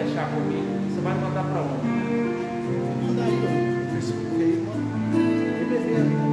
deixar comigo. Você vai mandar para onde? Manda aí, ó. No Facebook aí, mano. EBV ali, né?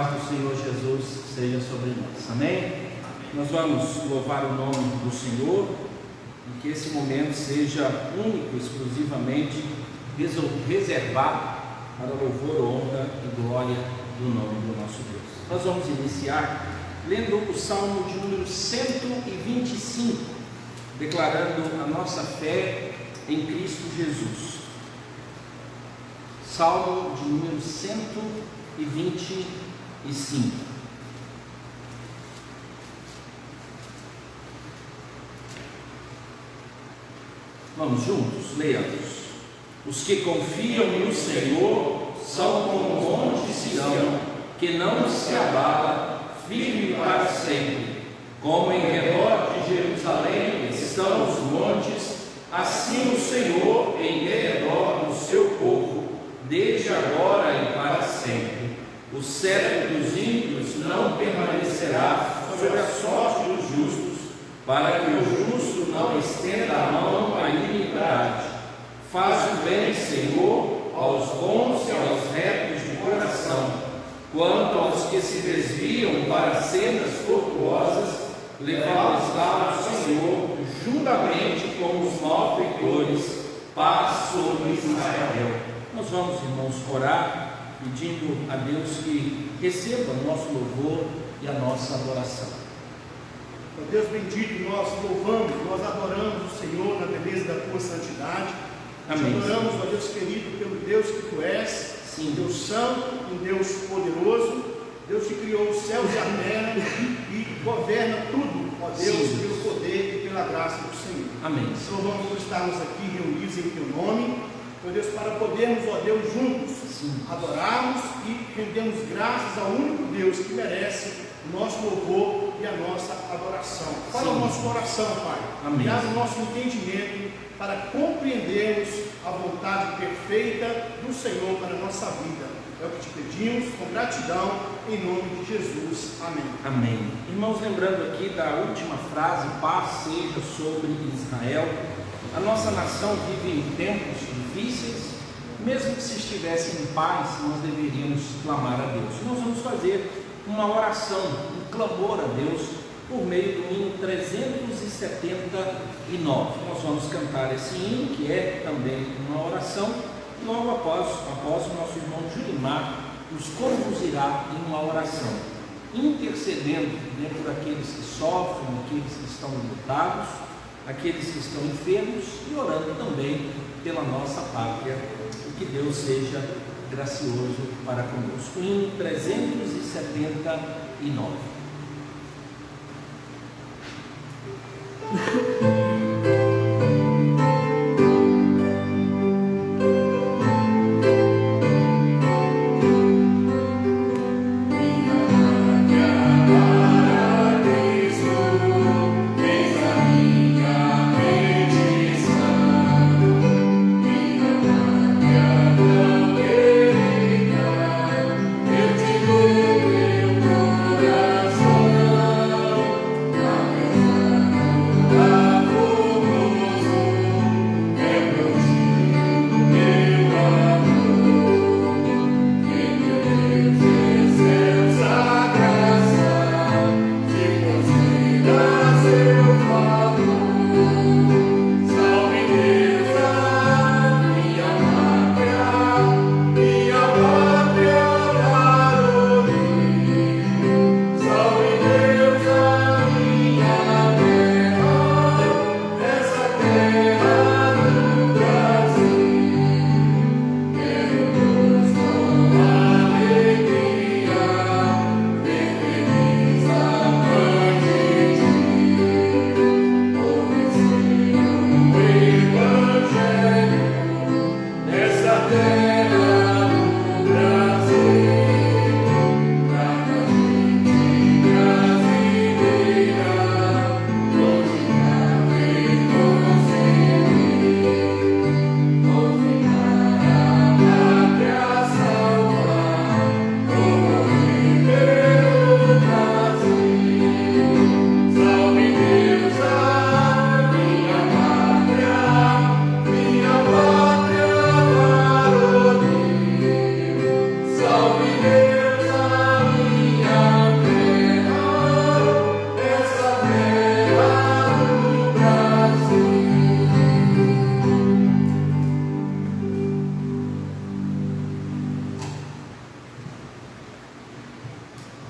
paz do Senhor Jesus seja sobre nós. Amém? Nós vamos louvar o nome do Senhor e que esse momento seja único, exclusivamente reservado para louvor, honra e glória do nome do nosso Deus. Nós vamos iniciar lendo o Salmo de número 125, declarando a nossa fé em Cristo Jesus. Salmo de número 125. Vamos juntos, leamos. Os que confiam no Senhor são como o monte Sião, que não se abala, firme para sempre. Como em redor de Jerusalém estão os montes, assim o Senhor em derredor do seu povo, desde agora e para sempre. O cetro dos ímpios não permanecerá sobre a sorte dos justos, para que o justo não estenda a mão à iniquidade. Faz o bem, Senhor, aos bons e aos retos de coração. Quanto aos que se desviam para sendas tortuosas, levá-los-á o Senhor juntamente com os malfeitores. Paz sobre Israel. Nós vamos, irmãos, orar, pedindo a Deus que receba o nosso louvor e a nossa adoração. Ó Deus bendito, nós louvamos, nós adoramos o Senhor na beleza da tua santidade. Amém. Nós adoramos, ó Deus querido, pelo Deus que tu és, Sim. Deus santo, um Deus poderoso, Deus que criou os céus e a terra e governa tudo, ó Deus, Sim. pelo poder e pela graça do Senhor. Amém. Nós louvamos por estarmos aqui reunidos em teu nome, ó Deus, para podermos, ó Deus, juntos Sim. adorarmos e rendermos graças ao único Deus que merece o nosso louvor e a nossa adoração. Fala o nosso coração, Pai. Amém. E abre o nosso entendimento para compreendermos a vontade perfeita do Senhor para a nossa vida. É o que te pedimos com gratidão, em nome de Jesus. Amém. Amém. Irmãos, lembrando aqui da última frase, paz seja sobre Israel. A nossa nação vive em tempos difíceis. Mesmo que se estivesse em paz, nós deveríamos clamar a Deus. Nós vamos fazer uma oração, um clamor a Deus, por meio do hino 379. Nós vamos cantar esse hino, que é também uma oração, e logo após o nosso irmão Julimar nos conduzirá em uma oração, intercedendo, né, por aqueles que sofrem, aqueles que estão enlutados, aqueles que estão enfermos, e orando também pela nossa pátria, e que Deus seja gracioso para conosco. Hino 379. Amém.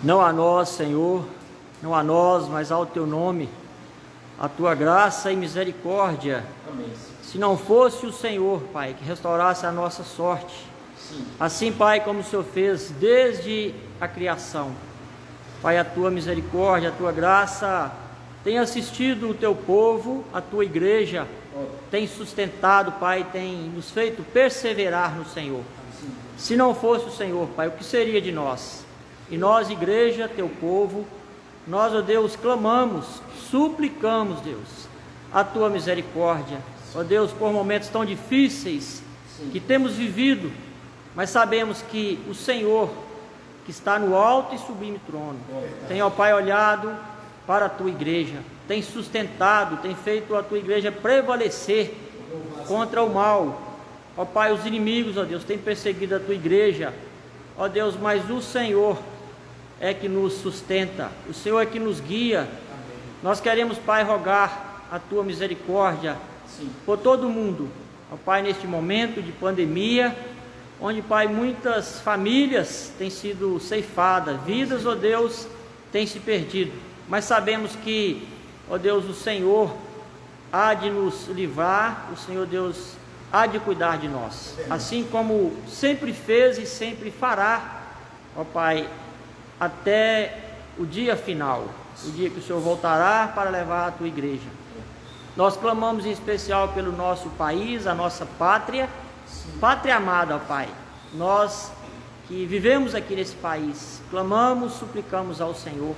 Não a nós, Senhor, não a nós, mas ao Teu nome, a Tua graça e misericórdia. Amém. Se não fosse o Senhor, Pai, que restaurasse a nossa sorte, Sim. assim, Pai, como o Senhor fez desde a criação, Pai, a Tua misericórdia, a Tua graça tem assistido o Teu povo, a Tua igreja, tem sustentado, Pai, tem nos feito perseverar no Senhor. Se não fosse o Senhor, Pai, o que seria de nós? E nós, igreja, Teu povo, nós, ó Deus, clamamos, suplicamos, Deus, a Tua misericórdia, ó Deus, por momentos tão difíceis que temos vivido, mas sabemos que o Senhor, que está no alto e sublime trono, tem, ó Pai, olhado para a Tua igreja, tem sustentado, tem feito a Tua igreja prevalecer contra o mal. Ó Pai, os inimigos, ó Deus, têm perseguido a Tua igreja, ó Deus, mas o Senhor é que nos sustenta, o Senhor é que nos guia. Nós queremos, Pai, rogar a Tua misericórdia por todo mundo, ó Pai, neste momento de pandemia, onde, Pai, muitas famílias têm sido ceifadas, vidas, ó Deus, têm se perdido, mas sabemos que, ó Deus, o Senhor há de nos livrar, o Senhor Deus há de cuidar de nós, assim como sempre fez e sempre fará, ó Pai, até o dia final, o dia que o Senhor voltará para levar a Tua igreja. Nós clamamos em especial pelo nosso país, a nossa pátria, pátria amada, ó Pai. Nós que vivemos aqui nesse país, clamamos, suplicamos ao Senhor.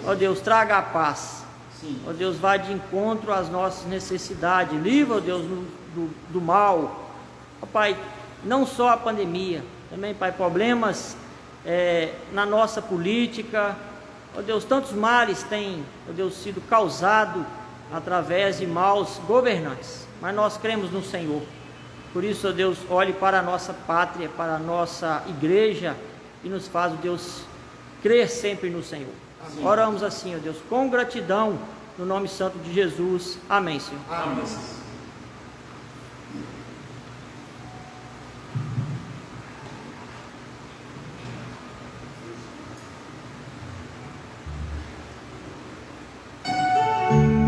Ó Deus, traga a paz. Ó Deus, vá de encontro às nossas necessidades. Livra, ó Deus, do mal. Ó Pai, não só a pandemia, também, Pai, problemas na nossa política. Ó Deus, tantos males têm, ó Deus, sido causados através de maus governantes, mas nós cremos no Senhor. Por isso, ó Deus, olhe para a nossa pátria, para a nossa igreja e nos faz, ó Deus, crer sempre no Senhor. Amém. Oramos assim, ó Deus, com gratidão, no nome santo de Jesus. Amém, Senhor. Amém. Thank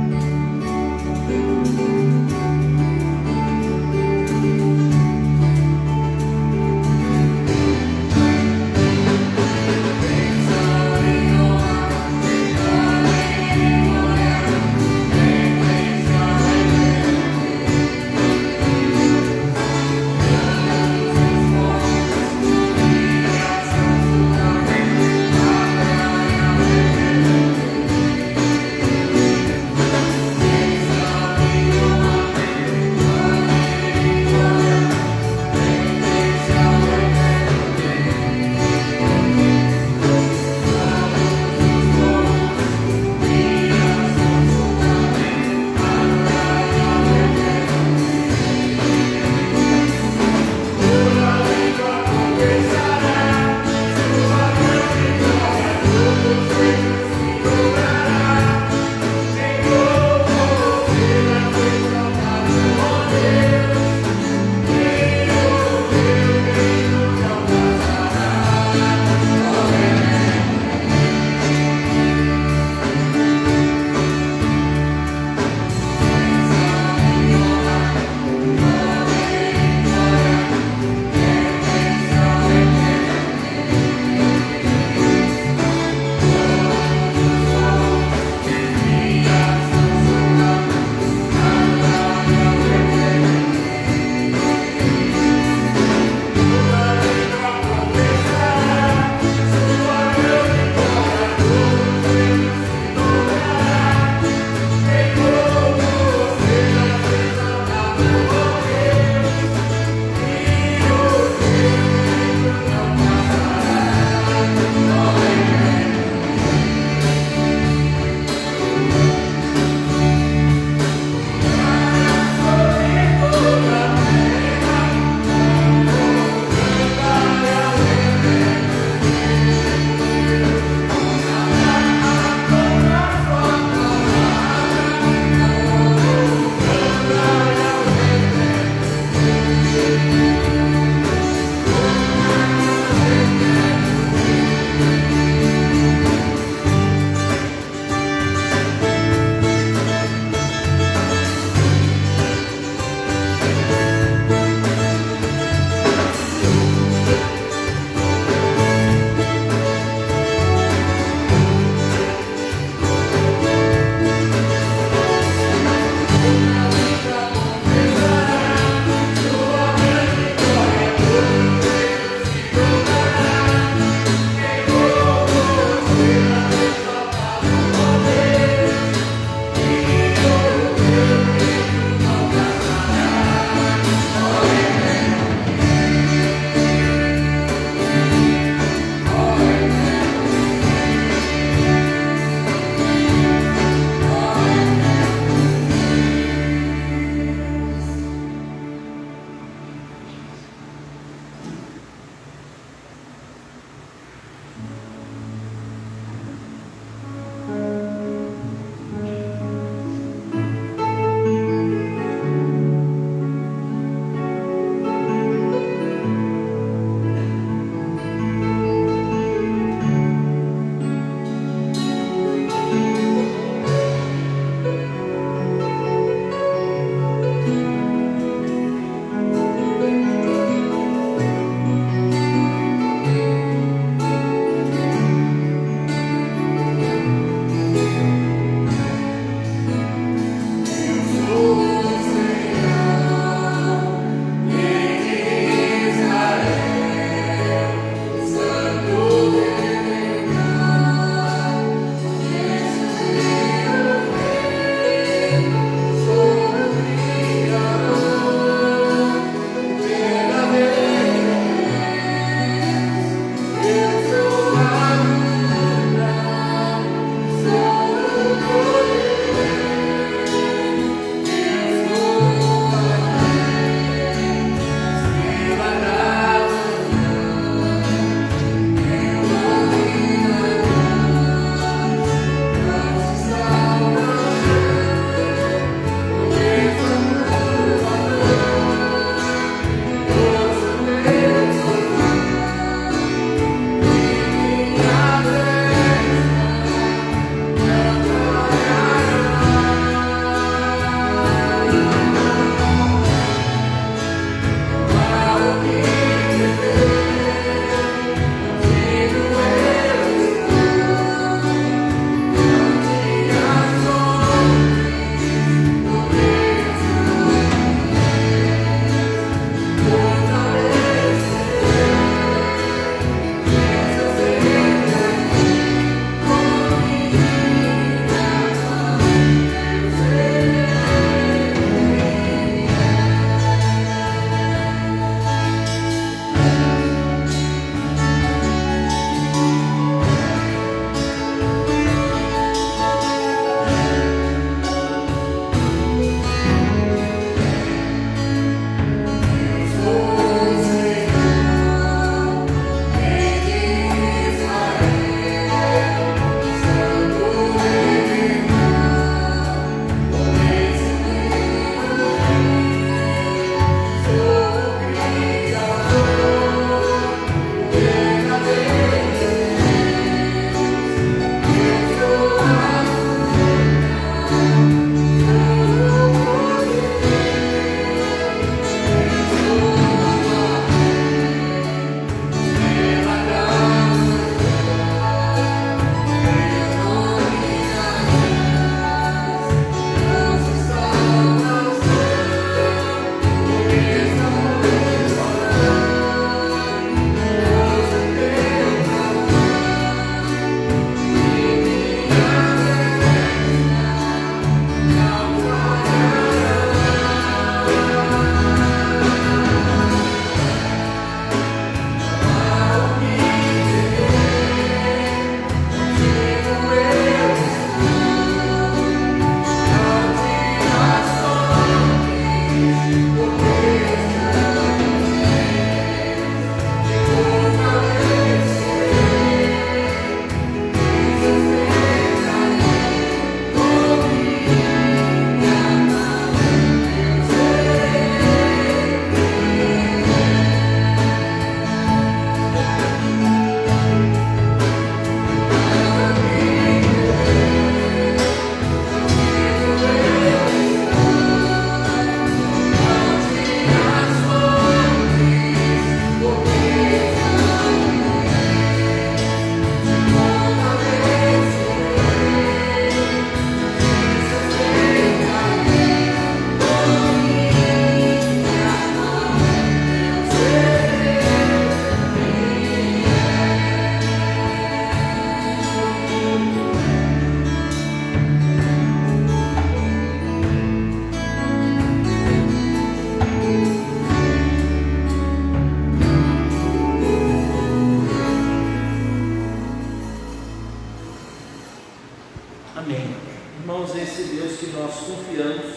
Amém. Irmãos, esse Deus que nós confiamos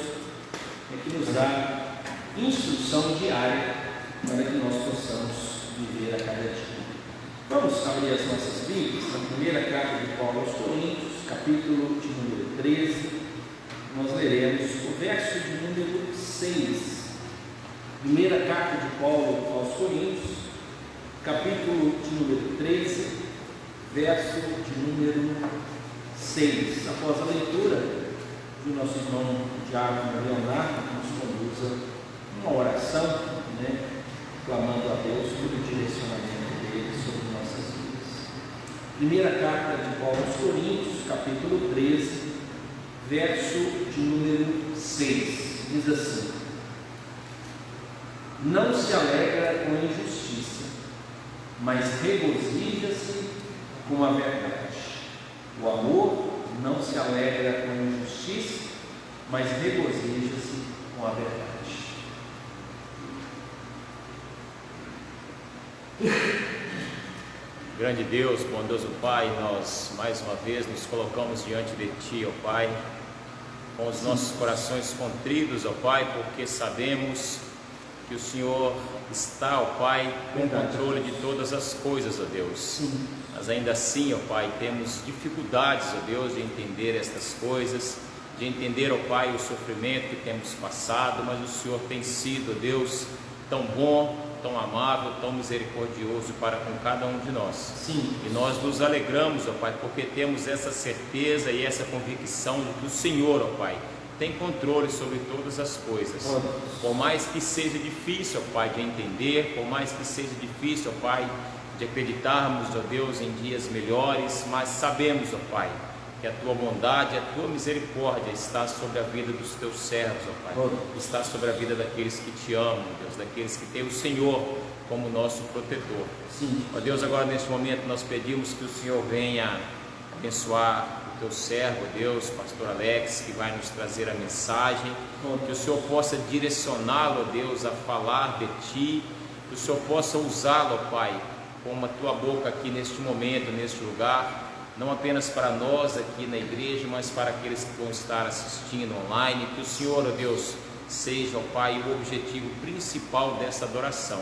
é que nos dá instrução diária para que nós possamos viver a cada dia. Vamos abrir as nossas Bíblias na primeira carta de Paulo aos Coríntios, capítulo de número 13. Nós leremos o verso de número 6. Primeira carta de Paulo aos Coríntios, capítulo de número 13, verso de número 6. Após a leitura do nosso irmão Diácono Leonardo, nos conduza uma oração, clamando a Deus pelo direcionamento dele sobre nossas vidas. Primeira carta de Paulo aos Coríntios, capítulo 13, verso de número 6. Diz assim: não se alegra com a injustiça, mas regozija-se com a verdade. O amor não se alegra com a injustiça, mas regozija-se com a verdade. Grande Deus, bondoso Pai, nós mais uma vez nos colocamos diante de Ti, ó Pai, com os nossos corações contridos, ó Pai, porque sabemos que o Senhor está, ó Pai, com controle de todas as coisas, ó Deus. Mas ainda assim, ó Pai, temos dificuldades, ó Deus, de entender estas coisas, de entender, ó Pai, o sofrimento que temos passado, mas o Senhor tem sido, ó Deus, tão bom, tão amável, tão misericordioso para com cada um de nós. Sim. E nós nos alegramos, ó Pai, porque temos essa certeza e essa convicção de que o Senhor, ó Pai, tem controle sobre todas as coisas. Por mais que seja difícil, ó Pai, de entender, por mais que seja difícil, ó Pai, de acreditarmos, ó Deus, em dias melhores, mas sabemos, ó Pai, que a Tua bondade, a Tua misericórdia está sobre a vida dos Teus servos, ó Pai, está sobre a vida daqueles que Te amam, Deus, daqueles que têm o Senhor como nosso protetor. Sim. Ó Deus, agora neste momento nós pedimos que o Senhor venha abençoar o Teu servo, Deus, pastor Alex, que vai nos trazer a mensagem, que o Senhor possa direcioná-lo, Deus, a falar de Ti, que o Senhor possa usá-lo, ó Pai, como a Tua boca aqui neste momento, neste lugar, não apenas para nós aqui na igreja, mas para aqueles que vão estar assistindo online, que o Senhor, ó Deus, seja, ó Pai, o objetivo principal dessa adoração.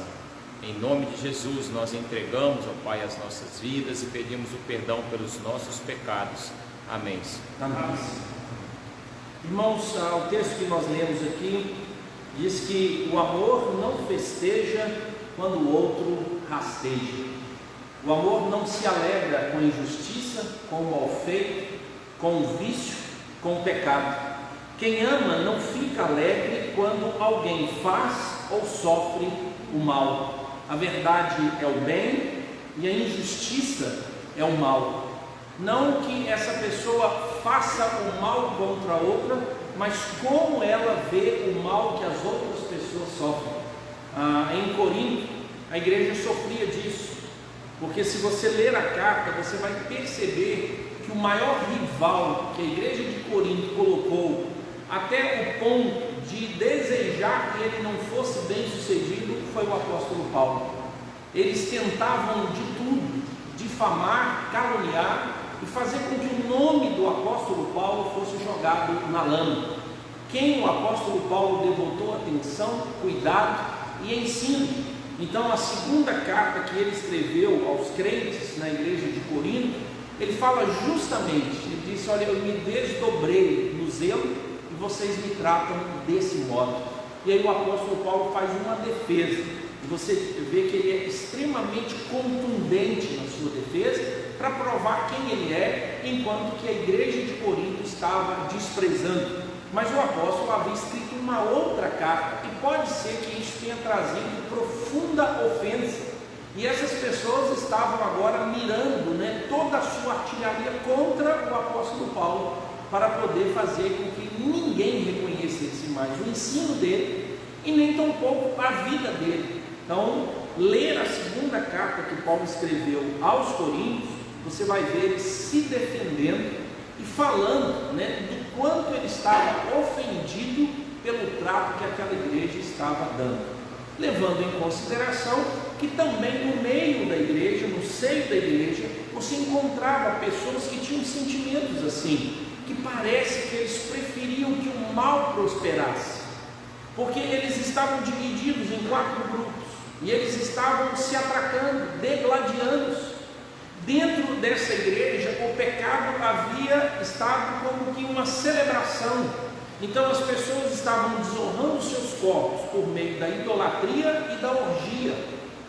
Em nome de Jesus, nós entregamos, ó Pai, as nossas vidas e pedimos o perdão pelos nossos pecados. Amém. Amém. Irmãos, o texto que nós lemos aqui diz que o amor não festeja quando o outro rasteja. O amor não se alegra com a injustiça, com o mal feito, com o vício, com o pecado. Quem ama não fica alegre quando alguém faz ou sofre o mal. A verdade é o bem e a injustiça é o mal. Não que essa pessoa faça o mal contra a outra, mas como ela vê o mal que as outras pessoas sofrem. Em Corinto, a igreja sofria disso. Porque se você ler a carta, você vai perceber que o maior rival que a igreja de Corinto colocou, até o ponto de desejar que ele não fosse bem sucedido, foi o apóstolo Paulo. Eles tentavam de tudo, difamar, caluniar e fazer com que o nome do apóstolo Paulo fosse jogado na lama. Quem o apóstolo Paulo devotou atenção, cuidado e ensino. Então, a segunda carta que ele escreveu aos crentes na igreja de Corinto, ele fala justamente, ele disse: olha, eu me desdobrei no zelo e vocês me tratam desse modo. E aí o apóstolo Paulo faz uma defesa, e você vê que ele é extremamente contundente na sua defesa, para provar quem ele é, enquanto que a igreja de Corinto estava desprezando. Mas o apóstolo havia escrito uma outra carta, e pode ser que isso tenha trazido profunda ofensa, e essas pessoas estavam agora mirando, toda a sua artilharia contra o apóstolo Paulo, para poder fazer com que ninguém reconhecesse mais o ensino dele, e nem tampouco a vida dele. Então, ler a segunda carta que Paulo escreveu aos Coríntios, você vai ver ele se defendendo e falando do quanto ele estava ofendido pelo trato que aquela igreja estava dando, levando em consideração que também no meio da igreja, no seio da igreja, você encontrava pessoas que tinham sentimentos assim, que parece que eles preferiam que o mal prosperasse, porque eles estavam divididos em 4 grupos, e eles estavam se atacando, degladiando-se. Dentro dessa igreja, o pecado havia estado como que uma celebração. Então as pessoas estavam desonrando seus corpos por meio da idolatria e da orgia.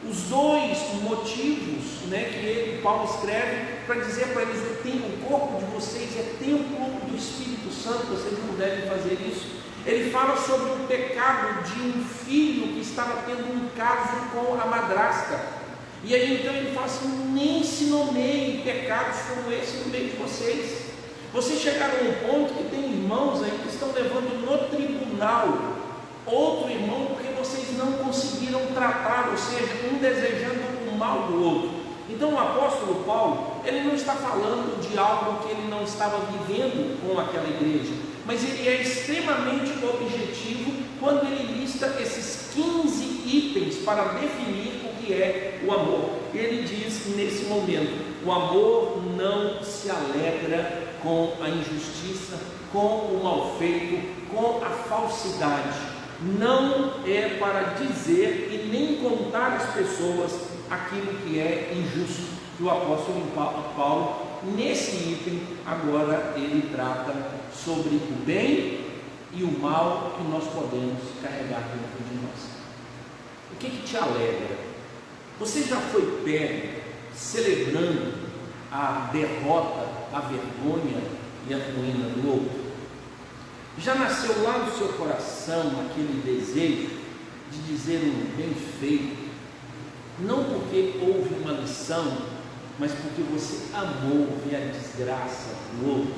Os 2 motivos, que Paulo escreve para dizer para eles: o corpo de vocês é templo do Espírito Santo, vocês não devem fazer isso. Ele fala sobre o pecado de um filho que estava tendo um caso com a madrasta. E aí então ele fala assim: nem se nomeiem pecados como esse no meio de vocês. Vocês chegaram a um ponto que tem irmãos aí que estão levando no tribunal outro irmão porque vocês não conseguiram tratar, ou seja, um desejando o mal do outro. Então o apóstolo Paulo, ele não está falando de algo que ele não estava vivendo com aquela igreja, mas ele é extremamente objetivo quando ele lista esses 15 itens para definir o que é o amor. Ele diz nesse momento: o amor não se alegra com a injustiça, com o mal feito, com a falsidade. Não é para dizer e nem contar às pessoas aquilo que é injusto. E o apóstolo Paulo, nesse item, agora ele trata sobre o bem e o mal que nós podemos carregar dentro de nós. O que te alegra? Você já foi pego celebrando a derrota, a vergonha e a ruína do outro? Já nasceu lá no seu coração aquele desejo de dizer um bem feito, não porque houve uma lição, mas porque você amou ver a desgraça do outro,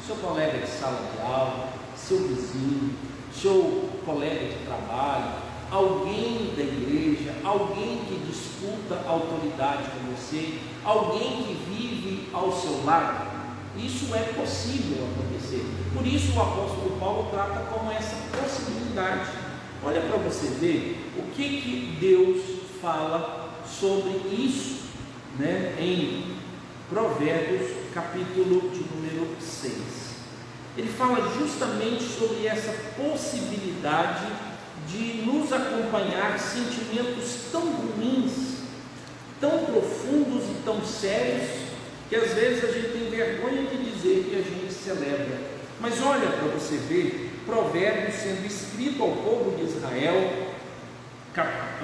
seu colega de sala de aula, seu vizinho, seu colega de trabalho, alguém da igreja, alguém que disputa autoridade com você, alguém que vive ao seu lado. Isso é possível acontecer. Por isso o apóstolo Paulo trata como essa possibilidade. Olha para você ver o que Deus fala sobre isso, em Provérbios capítulo de número 6. Ele fala justamente sobre essa possibilidade de nos acompanhar sentimentos tão ruins, tão profundos e tão sérios, que às vezes a gente tem vergonha de dizer que a gente celebra. Mas olha para você ver Provérbios sendo escrito ao povo de Israel,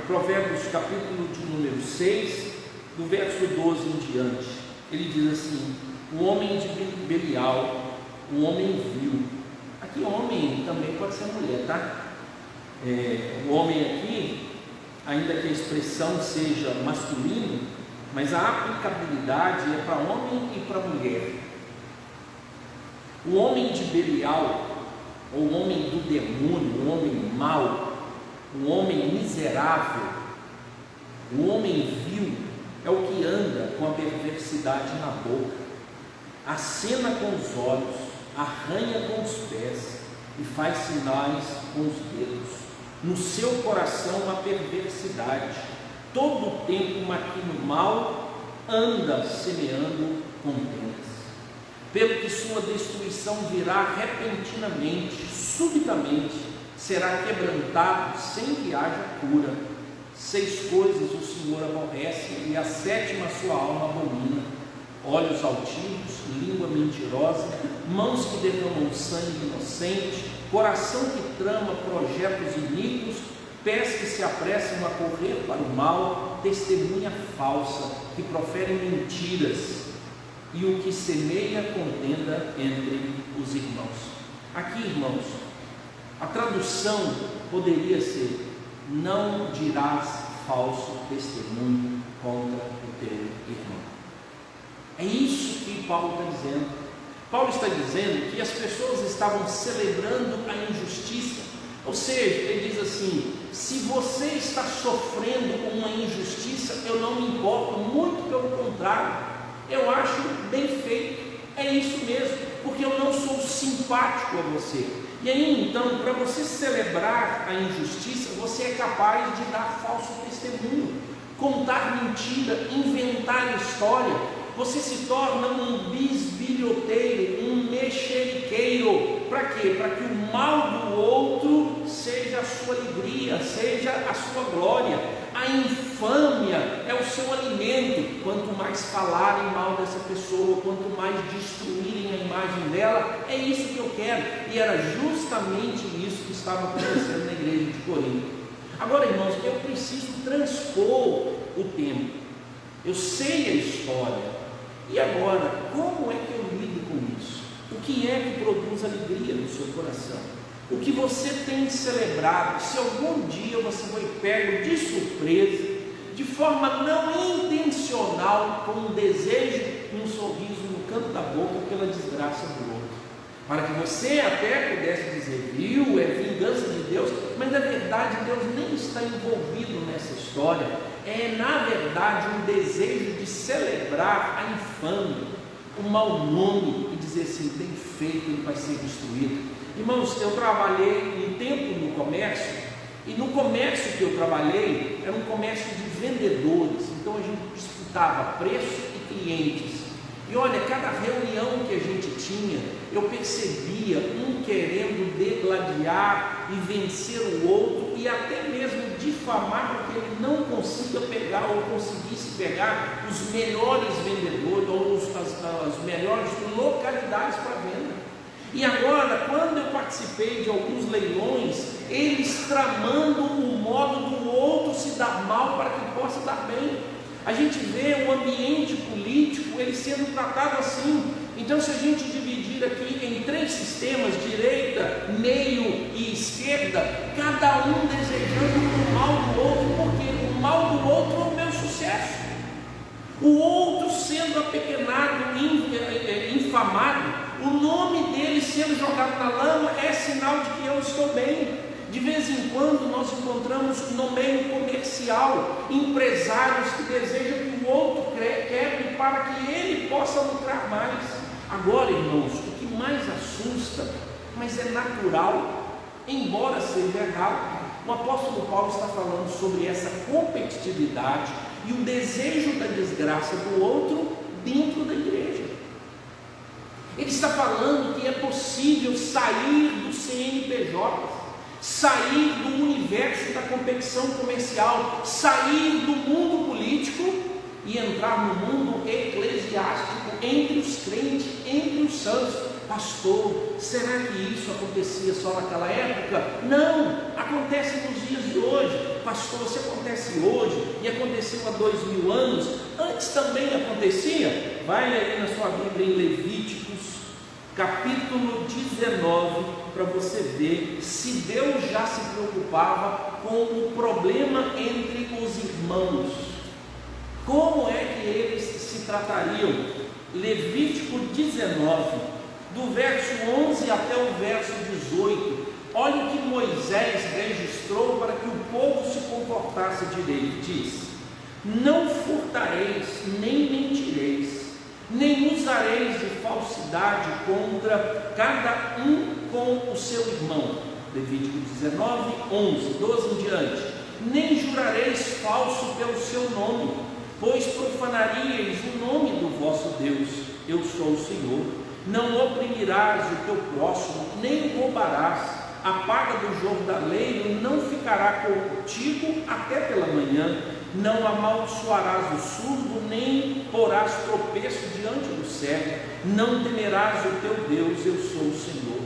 Provérbios capítulo de número 6, do verso 12 em diante. Ele diz assim: o homem de Belial, o homem vil. Aqui homem também pode ser mulher, tá? O homem aqui, ainda que a expressão seja masculino, mas a aplicabilidade é para homem e para mulher. O homem de Belial, ou o homem do demônio, o homem mau, o homem miserável, o homem vil, é o que anda com a perversidade na boca, acena com os olhos, arranha com os pés e faz sinais com os dedos. No seu coração a perversidade, todo o tempo maquina o mal, anda semeando contendas. Pelo que sua destruição virá repentinamente, subitamente, será quebrantado sem que haja cura. 6 coisas o Senhor aborrece, e a 7ª sua alma abomina: olhos altivos, língua mentirosa, mãos que derramam sangue inocente, coração que trama projetos iníquos, pés que se apressam a correr para o mal, testemunha falsa, que profere mentiras, e o que semeia contenda entre os irmãos. Aqui, irmãos, a tradução poderia ser: não dirás falso testemunho contra o teu irmão. É isso que Paulo está dizendo. Paulo está dizendo que as pessoas estavam celebrando a injustiça. Ou seja, ele diz assim: se você está sofrendo uma injustiça, eu não me importo, muito pelo contrário, eu acho bem feito, é isso mesmo, porque eu não sou simpático a você. E aí então, para você celebrar a injustiça, você é capaz de dar falso testemunho, contar mentira, inventar história. Você se torna um bisbilhoteiro, um mexeriqueiro quê? Para que o mal do outro seja a sua alegria, seja a sua glória. A infâmia é o seu alimento. Quanto mais falarem mal dessa pessoa, quanto mais destruírem a imagem dela, é isso que eu quero. E era justamente isso que estava acontecendo na igreja de Corinto. Agora, irmãos, eu preciso transpor o tempo. Eu sei a história. E agora, como é que eu lido com isso? O que é que produz alegria no seu coração? O que você tem celebrado? Se algum dia você foi pego de surpresa, de forma não intencional, com um desejo e um sorriso no canto da boca pela desgraça do outro, para que você até pudesse dizer, viu, é vingança de Deus, mas na verdade Deus nem está envolvido nessa história. É na verdade um desejo de celebrar a infâmia, o mau nome, e dizer assim, bem feito, ele vai ser destruído. Irmãos, eu trabalhei um tempo no comércio, e no comércio que eu trabalhei era um comércio de vendedores, então a gente disputava preço e clientes. E olha, cada reunião que a gente tinha, eu percebia um querendo degladiar e vencer o outro, e até mesmo difamar para que ele não consiga pegar ou conseguisse pegar os melhores vendedores ou as melhores localidades para venda. E agora, quando eu participei de alguns leilões, eles tramando o modo do outro se dar mal para que possa dar bem. A gente vê o ambiente político ele sendo tratado assim. Então, se a gente dividir aqui em 3 sistemas, direita, meio e esquerda, cada um desejando o mal do outro, porque o mal do outro é o meu sucesso. O outro sendo apequenado, infamado, o nome dele sendo jogado na lama é sinal de que eu estou bem. De vez em quando nós encontramos no meio comercial empresários que desejam que o outro quebre para que ele possa lucrar mais. Agora, irmãos, o que mais assusta, mas é natural, embora seja errado, o apóstolo Paulo está falando sobre essa competitividade e o desejo da desgraça do outro dentro da igreja. Ele está falando que é possível sair do CNPJ, sair do universo da competição comercial, sair do mundo político e entrar no mundo eclesiástico, entre os crentes, entre os santos. Pastor, será que isso acontecia só naquela época? Não, acontece nos dias de hoje. Pastor, se acontece hoje e aconteceu há 2000 anos, antes também acontecia? Vai aí na sua Bíblia em Levíticos, capítulo 19, para você ver se Deus já se preocupava com o problema entre os irmãos. Como é que eles se tratariam? Levítico 19, do verso 11 até o verso 18. Olha o que Moisés registrou para que o povo se comportasse direito. Diz: não furtareis, nem mentireis, nem usareis de falsidade contra cada um com o seu irmão. Levítico 19, 11, 12 em diante. Nem jurareis falso pelo seu nome, pois profanaríeis o nome do vosso Deus. Eu sou o Senhor. Não oprimirás o teu próximo, nem roubarás. A paga do jordaleiro não ficará contigo até pela manhã. Não amaldiçoarás o surdo, nem porás tropeço diante do cego. Não temerás o teu Deus, eu sou o Senhor.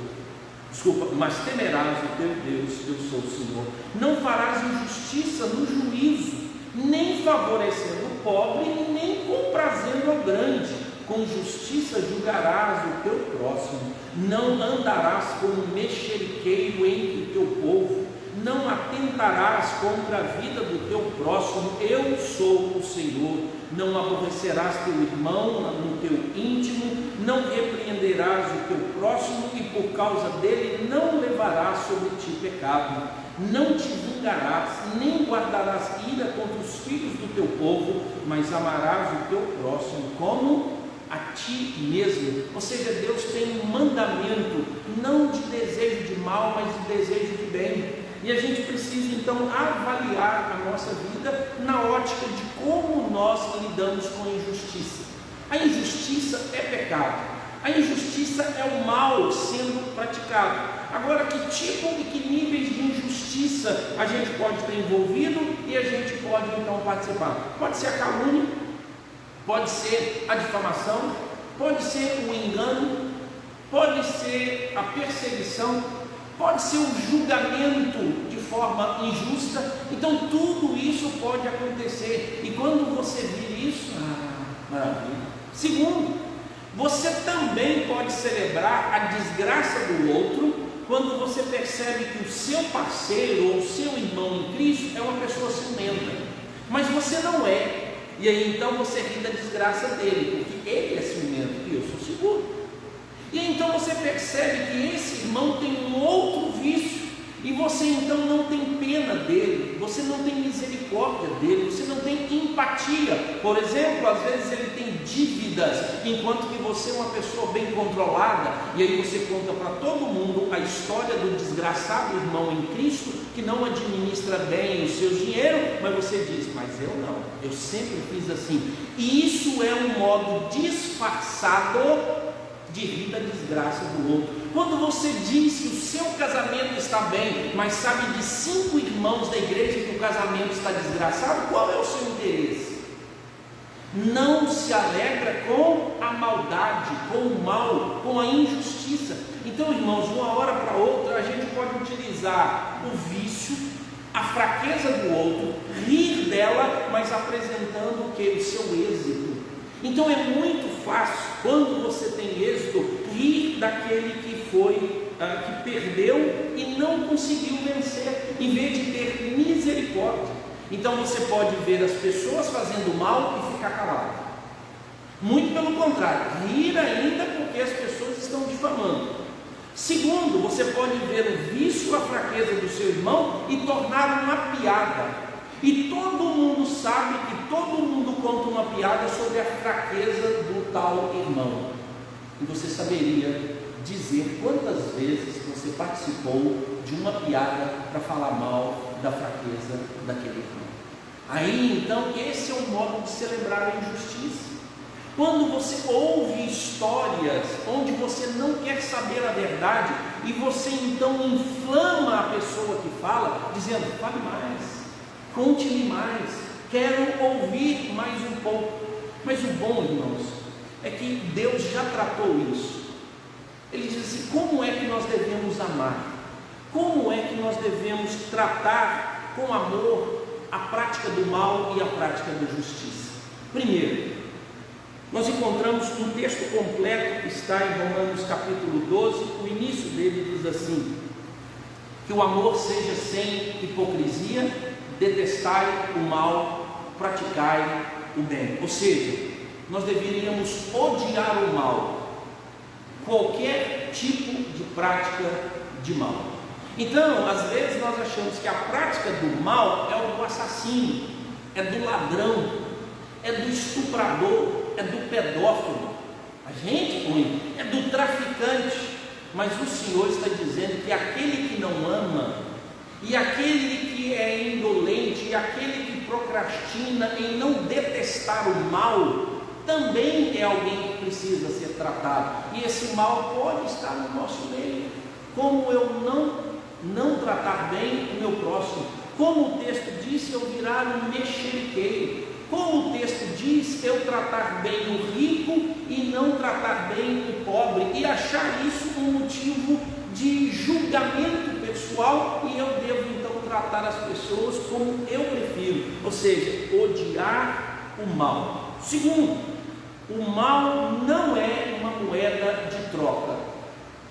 Desculpa, mas temerás o teu Deus, eu sou o Senhor. Não farás injustiça no juízo, nem favorecendo o pobre, e nem comprazendo ao grande. Com justiça julgarás o teu próximo. Não andarás como mexeriqueiro entre o teu povo. Não atentarás contra a vida do teu próximo. Eu sou o Senhor. Não aborrecerás teu irmão no teu íntimo. Não repreenderás o teu próximo, e por causa dele não levarás sobre ti pecado. Não te vingarás, nem guardarás ira contra os filhos do teu povo, mas amarás o teu próximo como a ti mesmo. Ou seja, Deus tem um mandamento, não de desejo de mal, mas de desejo de bem. E a gente precisa então avaliar a nossa vida na ótica de como nós lidamos com a injustiça. A injustiça é pecado. A injustiça é o mal sendo praticado. Agora, que tipo e que níveis de injustiça a gente pode estar envolvido e a gente pode então participar? Pode ser a calúnia, pode ser a difamação, pode ser o engano, pode ser a perseguição, pode ser o julgamento de forma injusta. Então tudo isso pode acontecer, e quando você vir isso, maravilha. Segundo, você também pode celebrar a desgraça do outro quando você percebe que o seu parceiro ou o seu irmão em Cristo é uma pessoa ciumenta, mas você não é, e aí então você ri da desgraça dele, porque ele é ciumento e eu sou seguro. E aí então você percebe que esse irmão tem um outro vício, e você então não tem pena dele, você não tem misericórdia dele, você não tem empatia. Por exemplo, às vezes ele tem dívidas, enquanto que você é uma pessoa bem controlada, e aí você conta para todo mundo a história do desgraçado irmão em Cristo, que não administra bem o seu dinheiro, mas você diz, mas eu não, eu sempre fiz assim. E isso é um modo disfarçado de rir da desgraça do outro. Quando você diz que o seu casamento está bem, mas sabe de 5 irmãos da igreja que o casamento está desgraçado, qual é o seu interesse? Não se alegra com a maldade, com o mal, com a injustiça. Então, irmãos, de uma hora para outra, a gente pode utilizar o vício, a fraqueza do outro, rir dela, mas apresentando o que? O seu êxito. Então é muito fácil, quando você tem êxito, rir daquele que que perdeu e não conseguiu vencer, em vez de ter misericórdia. Então você pode ver as pessoas fazendo mal e ficar calado. Muito pelo contrário, rir ainda porque as pessoas estão difamando. Segundo, você pode ver o vício, a fraqueza do seu irmão e tornar uma piada. E todo mundo sabe que todo mundo conta uma piada sobre a fraqueza do tal irmão. E você saberia dizer quantas vezes você participou de uma piada para falar mal da fraqueza daquele irmão. Aí então, esse é um modo de celebrar a injustiça. Quando você ouve histórias onde você não quer saber a verdade, e você então inflama a pessoa que fala, dizendo, fale mais, conte-me mais, quero ouvir mais um pouco. Mas o bom, irmãos, é que Deus já tratou isso. Ele diz assim, como é que nós devemos amar? Como é que nós devemos tratar com amor a prática do mal e a prática da justiça? Primeiro, nós encontramos um texto completo que está em Romanos capítulo 12, o início dele diz assim, que o amor seja sem hipocrisia, detestai o mal, praticai o bem. Ou seja, nós deveríamos odiar o mal, qualquer tipo de prática de mal. Então, às vezes nós achamos que a prática do mal é o do assassino, é do ladrão, é do estuprador, é do pedófilo. A gente põe, é do traficante. Mas o Senhor está dizendo que aquele que não ama, e aquele que é indolente, e aquele que procrastina em não detestar o mal, também é alguém que precisa ser tratado. E esse mal pode estar no nosso meio. Como eu não tratar bem o meu próximo? Como o texto diz, eu virar um mexeriqueiro. Como o texto diz, eu tratar bem o rico e não tratar bem o pobre, e achar isso um motivo de julgamento pessoal, e eu devo então tratar as pessoas como eu prefiro, ou seja, odiar o mal. Segundo, o mal não é uma moeda de troca,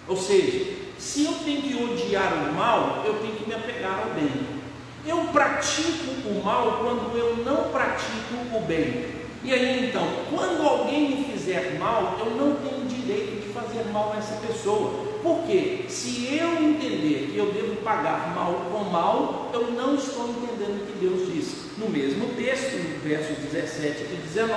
ou seja, se eu tenho que odiar o mal, eu tenho que me apegar ao bem. Eu pratico o mal quando eu não pratico o bem. E aí então, quando alguém me fizer mal, eu não tenho direito de fazer mal a essa pessoa. Porque se eu entender que eu devo pagar mal com mal, eu não estou entendendo o que Deus diz. No mesmo texto, no versos 17 e 19,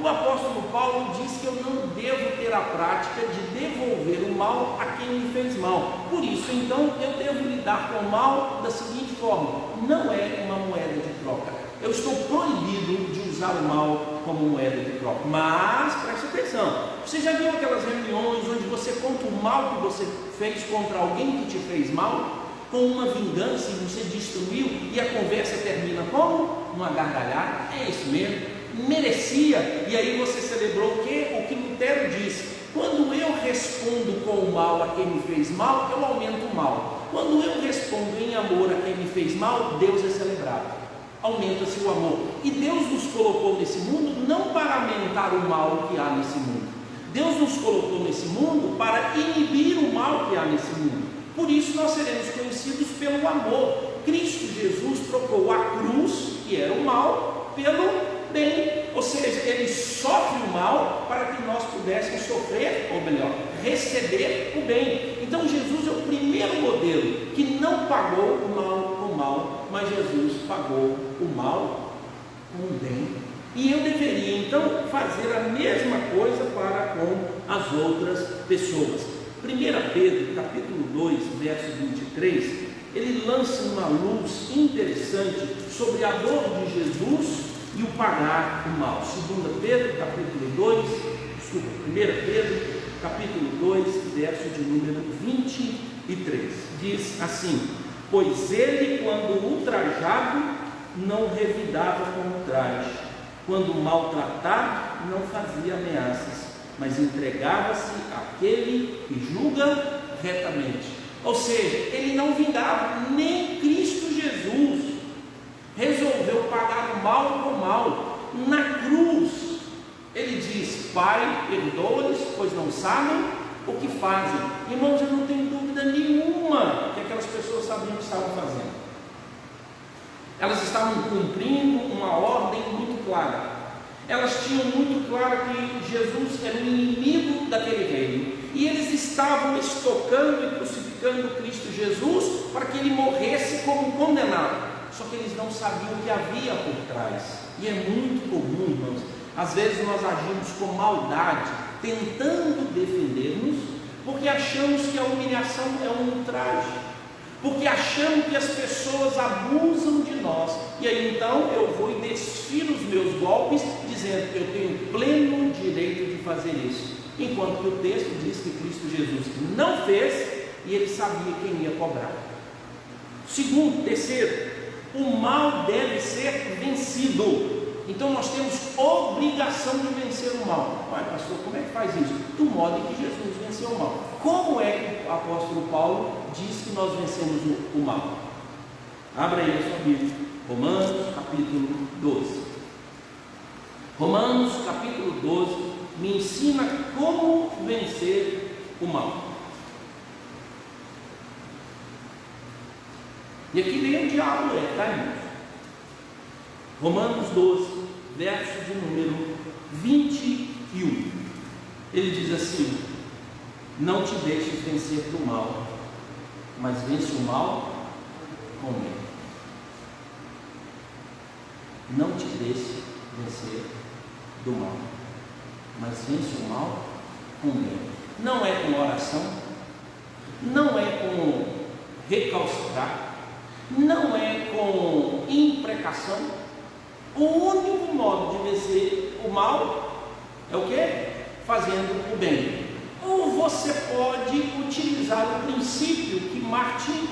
o apóstolo Paulo diz que eu não devo ter a prática de devolver o mal a quem me fez mal. Por isso, então, eu devo lidar com o mal da seguinte forma: não é uma moeda de troca. eu estou proibido de usar o mal como moeda de troca. Mas, preste atenção, você já viu aquelas reuniões onde você conta o mal que você fez contra alguém que te fez mal? Com uma vingança e você destruiu, e a conversa termina como? Uma gargalhada. É isso mesmo, merecia. E aí você celebrou o quê? O que Lutero disse: quando eu respondo com o mal a quem me fez mal, eu aumento o mal. Quando eu respondo em amor a quem me fez mal, Deus é celebrado, aumenta-se o amor. E Deus nos colocou nesse mundo não para aumentar o mal que há nesse mundo. Deus nos colocou nesse mundo para inibir o mal que há nesse mundo. Por isso nós seremos conhecidos pelo amor. Cristo Jesus trocou a cruz, que era o mal, pelo bem. Ou seja, ele sofre o mal para que nós pudéssemos sofrer, ou melhor, receber o bem. Então Jesus é o primeiro modelo que não pagou o mal com o mal, mas Jesus pagou o mal com o bem. E eu deveria então fazer a mesma coisa para com as outras pessoas. 1 Pedro, capítulo 2, verso 23, ele lança uma luz interessante sobre a dor de Jesus e o pagar o mal. 1 Pedro, capítulo 2, verso de número 23, diz assim: pois ele, quando ultrajado, não revidava com ultraje, quando maltratado, não fazia ameaças, mas entregava-se àquele que julga retamente. Ou seja, ele não vingava. Nem Cristo Jesus resolveu pagar o mal com o mal. Na cruz ele diz: Pai, perdoa-lhes, pois não sabem o que fazem. Irmãos, eu não tenho dúvida nenhuma que aquelas pessoas sabiam o que estavam fazendo. Elas estavam cumprindo uma ordem muito clara. Elas tinham muito claro que Jesus era o inimigo daquele reino, e eles estavam estocando e crucificando Cristo Jesus para que ele morresse como condenado. Só que eles não sabiam o que havia por trás. E é muito comum, irmãos, às vezes nós agimos com maldade, tentando defender-nos, porque achamos que a humilhação é um ultraje, porque achamos que as pessoas abusam de nós, e aí então eu vou e desfilo os meus golpes, dizendo que eu tenho pleno direito de fazer isso, enquanto que o texto diz que Cristo Jesus não fez, e ele sabia quem ia cobrar. Terceiro, o mal deve ser vencido. Então nós temos obrigação de vencer o mal. Mas pastor, como é que faz isso? Do modo em que Jesus venceu o mal. Como é que o apóstolo Paulo diz que nós vencemos o mal? Abra aí a sua Bíblia, Romanos capítulo 12. Romanos capítulo 12 me ensina como vencer o mal. E aqui nem o diabo tá, irmãos? Romanos 12, verso de número 21. Ele diz assim: não te deixes vencer do mal, mas vence o mal com o bem. Não te deixes vencer do mal, mas vence o mal com o bem. Não é com oração, não é com recalcitrar, não é com imprecação. O único modo de vencer o mal é o quê? Fazendo o bem. Ou você pode utilizar o princípio que Martin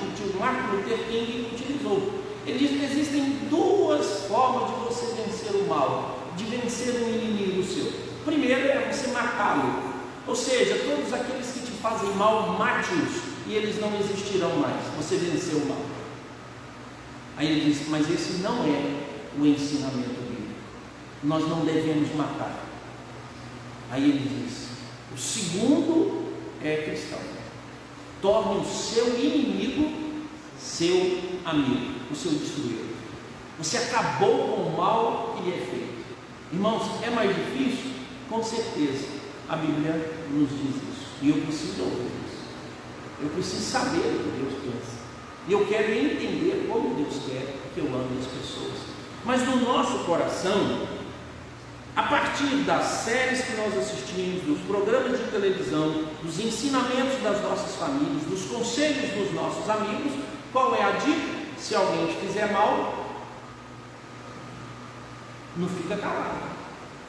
Luther King utilizou. Ele diz que existem duas formas de você vencer o mal, de vencer um inimigo seu. Primeiro é você matá-lo, ou seja, todos aqueles que te fazem mal, mate-os e eles não existirão mais. Você venceu o mal. Aí ele diz: mas esse não é o ensinamento bíblico. Nós não devemos matar. Aí ele diz: o segundo é cristão. Torne o seu inimigo seu amigo, o seu destruidor. Você acabou com o mal que lhe é feito. Irmãos, é mais difícil? Com certeza. A Bíblia nos diz isso. E eu preciso ouvir isso. Eu preciso saber o que Deus pensa. E eu quero entender como Deus quer que eu ame as pessoas. Mas no nosso coração, a partir das séries que nós assistimos, dos programas de televisão, dos ensinamentos das nossas famílias, dos conselhos dos nossos amigos, qual é a dica? Se alguém te fizer mal, não fica calado.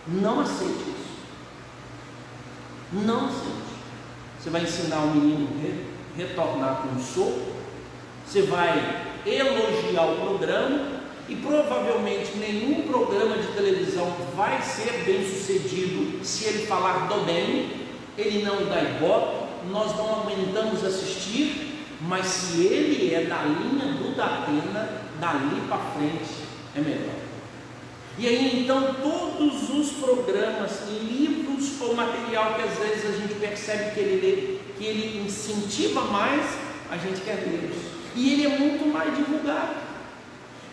Não aceite isso. Não aceite. Você vai ensinar o menino a retornar com um soco, você vai elogiar o programa, e provavelmente nenhum programa de televisão vai ser bem sucedido se ele falar do bem. Ele não dá ibope, nós não aumentamos assistir, mas se ele é da linha do Datena, dali para frente é melhor. E aí então todos os programas, livros ou material que às vezes a gente percebe que ele lê, que ele incentiva mais, a gente quer lê-los. E ele é muito mais divulgado.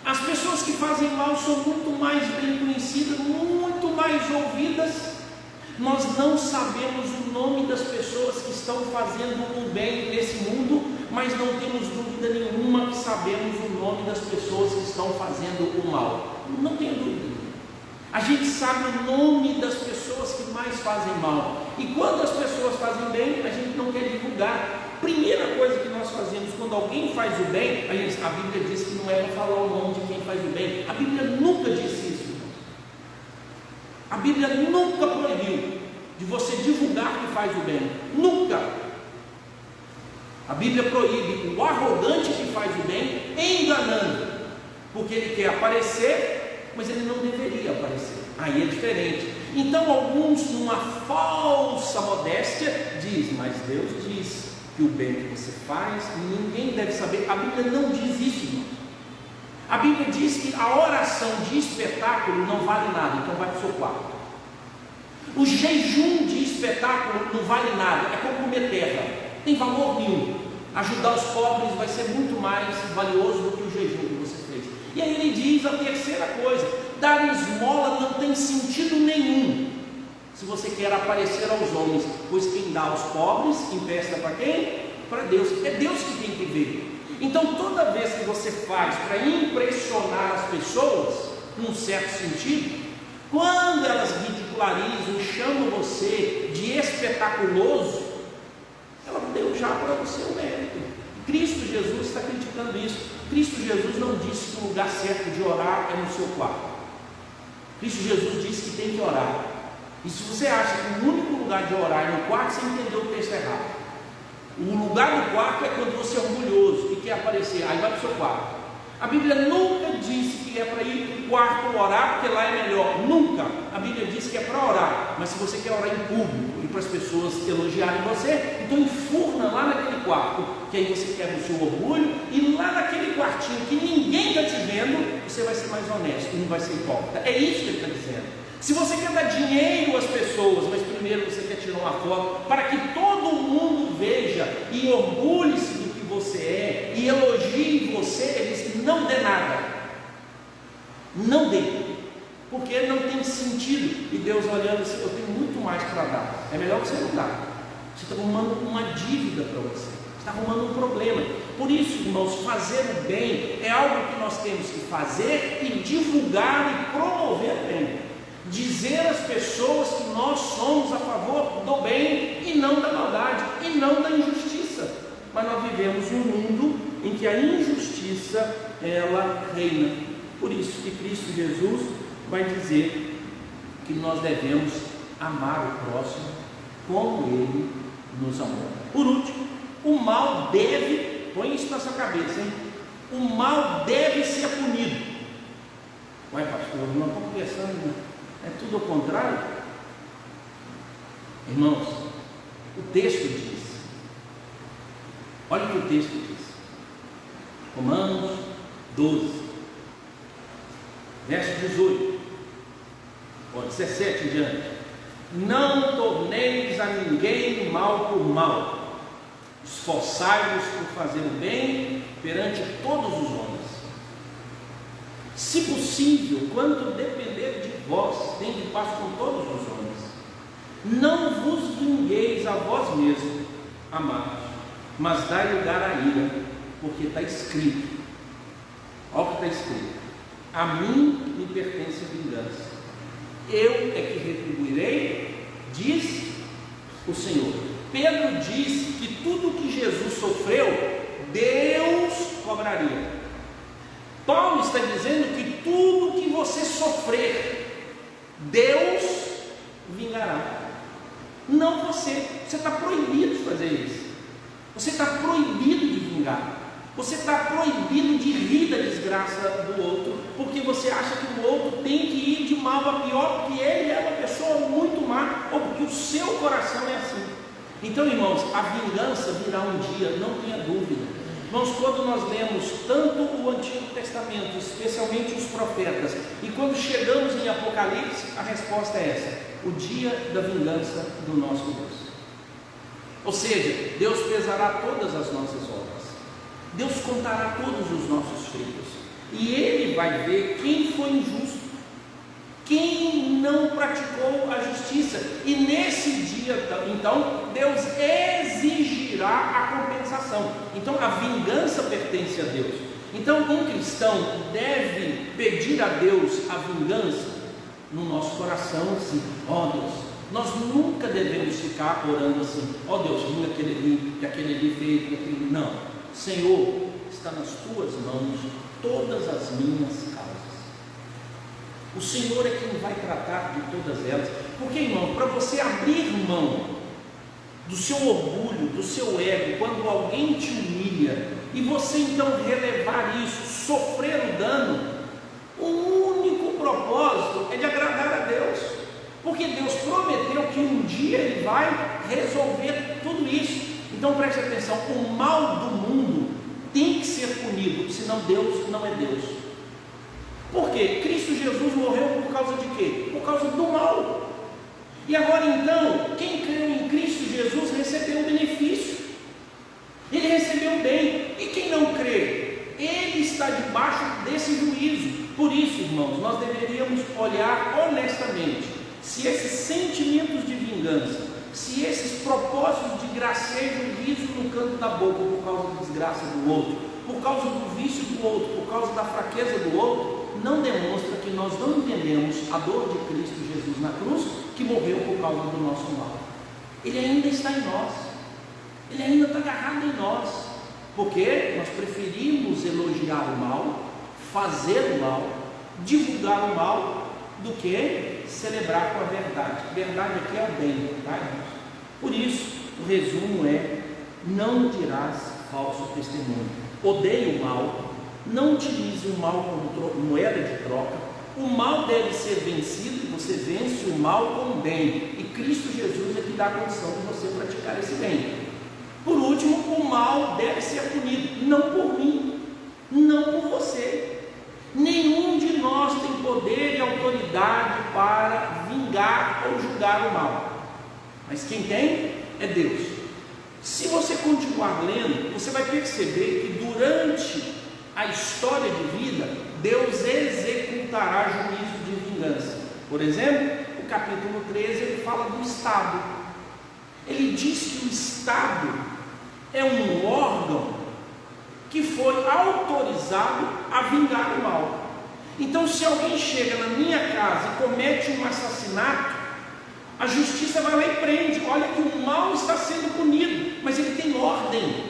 As pessoas que fazem mal são muito mais bem conhecidas, muito mais ouvidas. Nós não sabemos o nome das pessoas que estão fazendo o bem nesse mundo, mas não temos dúvida nenhuma que sabemos o nome das pessoas que estão fazendo o mal. Não tenho dúvida. A gente sabe o nome das pessoas que mais fazem mal. E quando as pessoas fazem bem, a gente não quer divulgar. Primeira coisa que nós fazemos quando alguém faz o bem, a Bíblia diz que não é para falar o nome de quem faz o bem. A Bíblia nunca disse isso. A Bíblia nunca proibiu de você divulgar que faz o bem. Nunca. A Bíblia proíbe o arrogante que faz o bem, enganando, porque ele quer aparecer, mas ele não deveria aparecer. Aí é diferente. Então alguns, numa falsa modéstia, diz, mas Deus diz que o bem que você faz, ninguém deve saber. A Bíblia não diz isso, irmão. A Bíblia diz que a oração de espetáculo não vale nada, então vai para o seu quarto. O jejum de espetáculo não vale nada, é como comer terra, tem valor nenhum. Ajudar os pobres vai ser muito mais valioso do que o jejum que você fez. E aí ele diz a terceira coisa: dar esmola não tem sentido nenhum se você quer aparecer aos homens, pois quem dá aos pobres empresta para quem? Para Deus. É Deus que tem que ver. Então toda vez que você faz para impressionar as pessoas, num certo sentido, quando elas ridicularizam, chamam você de espetaculoso, ela deu já para você o mérito. Cristo Jesus está criticando isso. Cristo Jesus não disse que o lugar certo de orar é no seu quarto. Cristo Jesus disse que tem que orar. E se você acha que o único lugar de orar é no quarto, você entendeu o texto errado. O lugar do quarto é quando você é orgulhoso e quer aparecer, aí vai para o seu quarto. A Bíblia nunca disse que é para ir para o quarto orar, porque lá é melhor. Nunca. A Bíblia diz que é para orar. Mas se você quer orar em público e para as pessoas elogiarem você, então enfurna lá naquele quarto, que aí você quebra o seu orgulho, e lá naquele quartinho que ninguém está te vendo, você vai ser mais honesto e não vai ser hipócrita. É isso que ele está dizendo. Se você quer dar dinheiro às pessoas, mas primeiro você quer tirar uma foto para que todo mundo veja e orgulhe-se do que você é e elogie você, eles não dê nada. Não dê, porque não tem sentido. E Deus olhando assim, eu tenho muito mais para dar. É melhor você não dar. Você está arrumando uma dívida para você. Você está arrumando um problema. Por isso, irmãos, fazer o bem é algo que nós temos que fazer e divulgar e promover o bem. Dizer às pessoas que nós somos a favor do bem e não da maldade, e não da injustiça. Mas nós vivemos um mundo em que a injustiça, ela reina. Por isso que Cristo Jesus vai dizer que nós devemos amar o próximo como Ele nos amou. Por último, o mal deve, põe isso na sua cabeça, hein? O mal deve ser punido. Ué, pastor, nós estamos conversando, é tudo ao contrário? Irmãos, o texto diz, olha o que o texto diz, Romanos 12, verso 18, 17 em diante: não torneis a ninguém mal por mal, esforçai-vos por fazer o bem perante todos os homens. Se possível, quanto depender de vós, tende paz com todos os homens. Não vos vingueis a vós mesmos, amados, mas dai lugar à ira, porque está escrito. Olha o que está escrito: a mim me pertence a vingança, eu é que retribuirei, diz o Senhor. Pedro disse que tudo que Jesus sofreu, Deus cobraria. Paulo está dizendo que tudo que você sofrer, Deus vingará. Não você. Você está proibido de fazer isso. Você está proibido de vingar. Você está proibido de rir da desgraça do outro, porque você acha que o outro tem que ir de mal a pior, porque ele é uma pessoa muito má, ou porque o seu coração é assim. Então, irmãos, a vingança virá um dia, não tenha dúvida. Irmãos, quando nós lemos tanto o Antigo Testamento, especialmente os profetas, e quando chegamos em Apocalipse, a resposta é essa: o dia da vingança do nosso Deus. Ou seja, Deus pesará todas as nossas obras, Deus contará todos os nossos feitos, e Ele vai ver quem foi injusto, quem não praticou a justiça, e nesse dia, então, Deus exigirá a compensação. Então, a vingança pertence a Deus. Então, um cristão deve pedir a Deus a vingança no nosso coração, assim: ó Deus, nós nunca devemos ficar orando assim: ó Deus, vinga aquele ali, que aquele ali fez, aquele... Não, Senhor, está nas tuas mãos todas as minhas causas. O Senhor é quem vai tratar de todas elas. Porque, irmão, para você abrir mão do seu orgulho, do seu ego, quando alguém te humilha, e você então relevar isso, sofrer o dano, o único propósito é de agradar a Deus, porque Deus prometeu que um dia Ele vai resolver tudo isso. Então preste atenção: o mal do mundo tem que ser punido, senão Deus não é Deus. Por quê? Cristo Jesus morreu por causa de quê? Por causa do mal. E agora então, quem creu em Cristo Jesus recebeu o benefício, ele recebeu o bem. E quem não crê, ele está debaixo desse juízo. Por isso, irmãos, nós deveríamos olhar honestamente se esses sentimentos de vingança, se esses propósitos de gracejo e riso no canto da boca por causa da desgraça do outro, por causa do vício do outro, por causa da fraqueza do outro, não demonstra que nós não entendemos a dor de Cristo Jesus na cruz, que morreu por causa do nosso mal. Ele ainda está em nós, ele ainda está agarrado em nós, porque nós preferimos elogiar o mal, fazer o mal, divulgar o mal, do que celebrar com a verdade. Verdade aqui é o bem, tá, irmãos? Por isso, o resumo é: não dirás falso testemunho, odeie o mal, não utilize o mal como moeda de troca. O mal deve ser vencido, e você vence o mal com o bem, e Cristo Jesus é que dá a condição de você praticar esse bem. Por último, o mal deve ser punido, não por mim, não por você. Nenhum de nós tem poder e autoridade para vingar ou julgar o mal, mas quem tem é Deus. Se você continuar lendo, você vai perceber que durante a história de vida, Deus executará juízo de vingança. Por exemplo, o capítulo 13 ele fala do Estado. Ele diz que o Estado é um órgão que foi autorizado a vingar o mal. Então, se alguém chega na minha casa e comete um assassinato, a justiça vai lá e prende. Olha que o mal está sendo punido, mas ele tem ordem.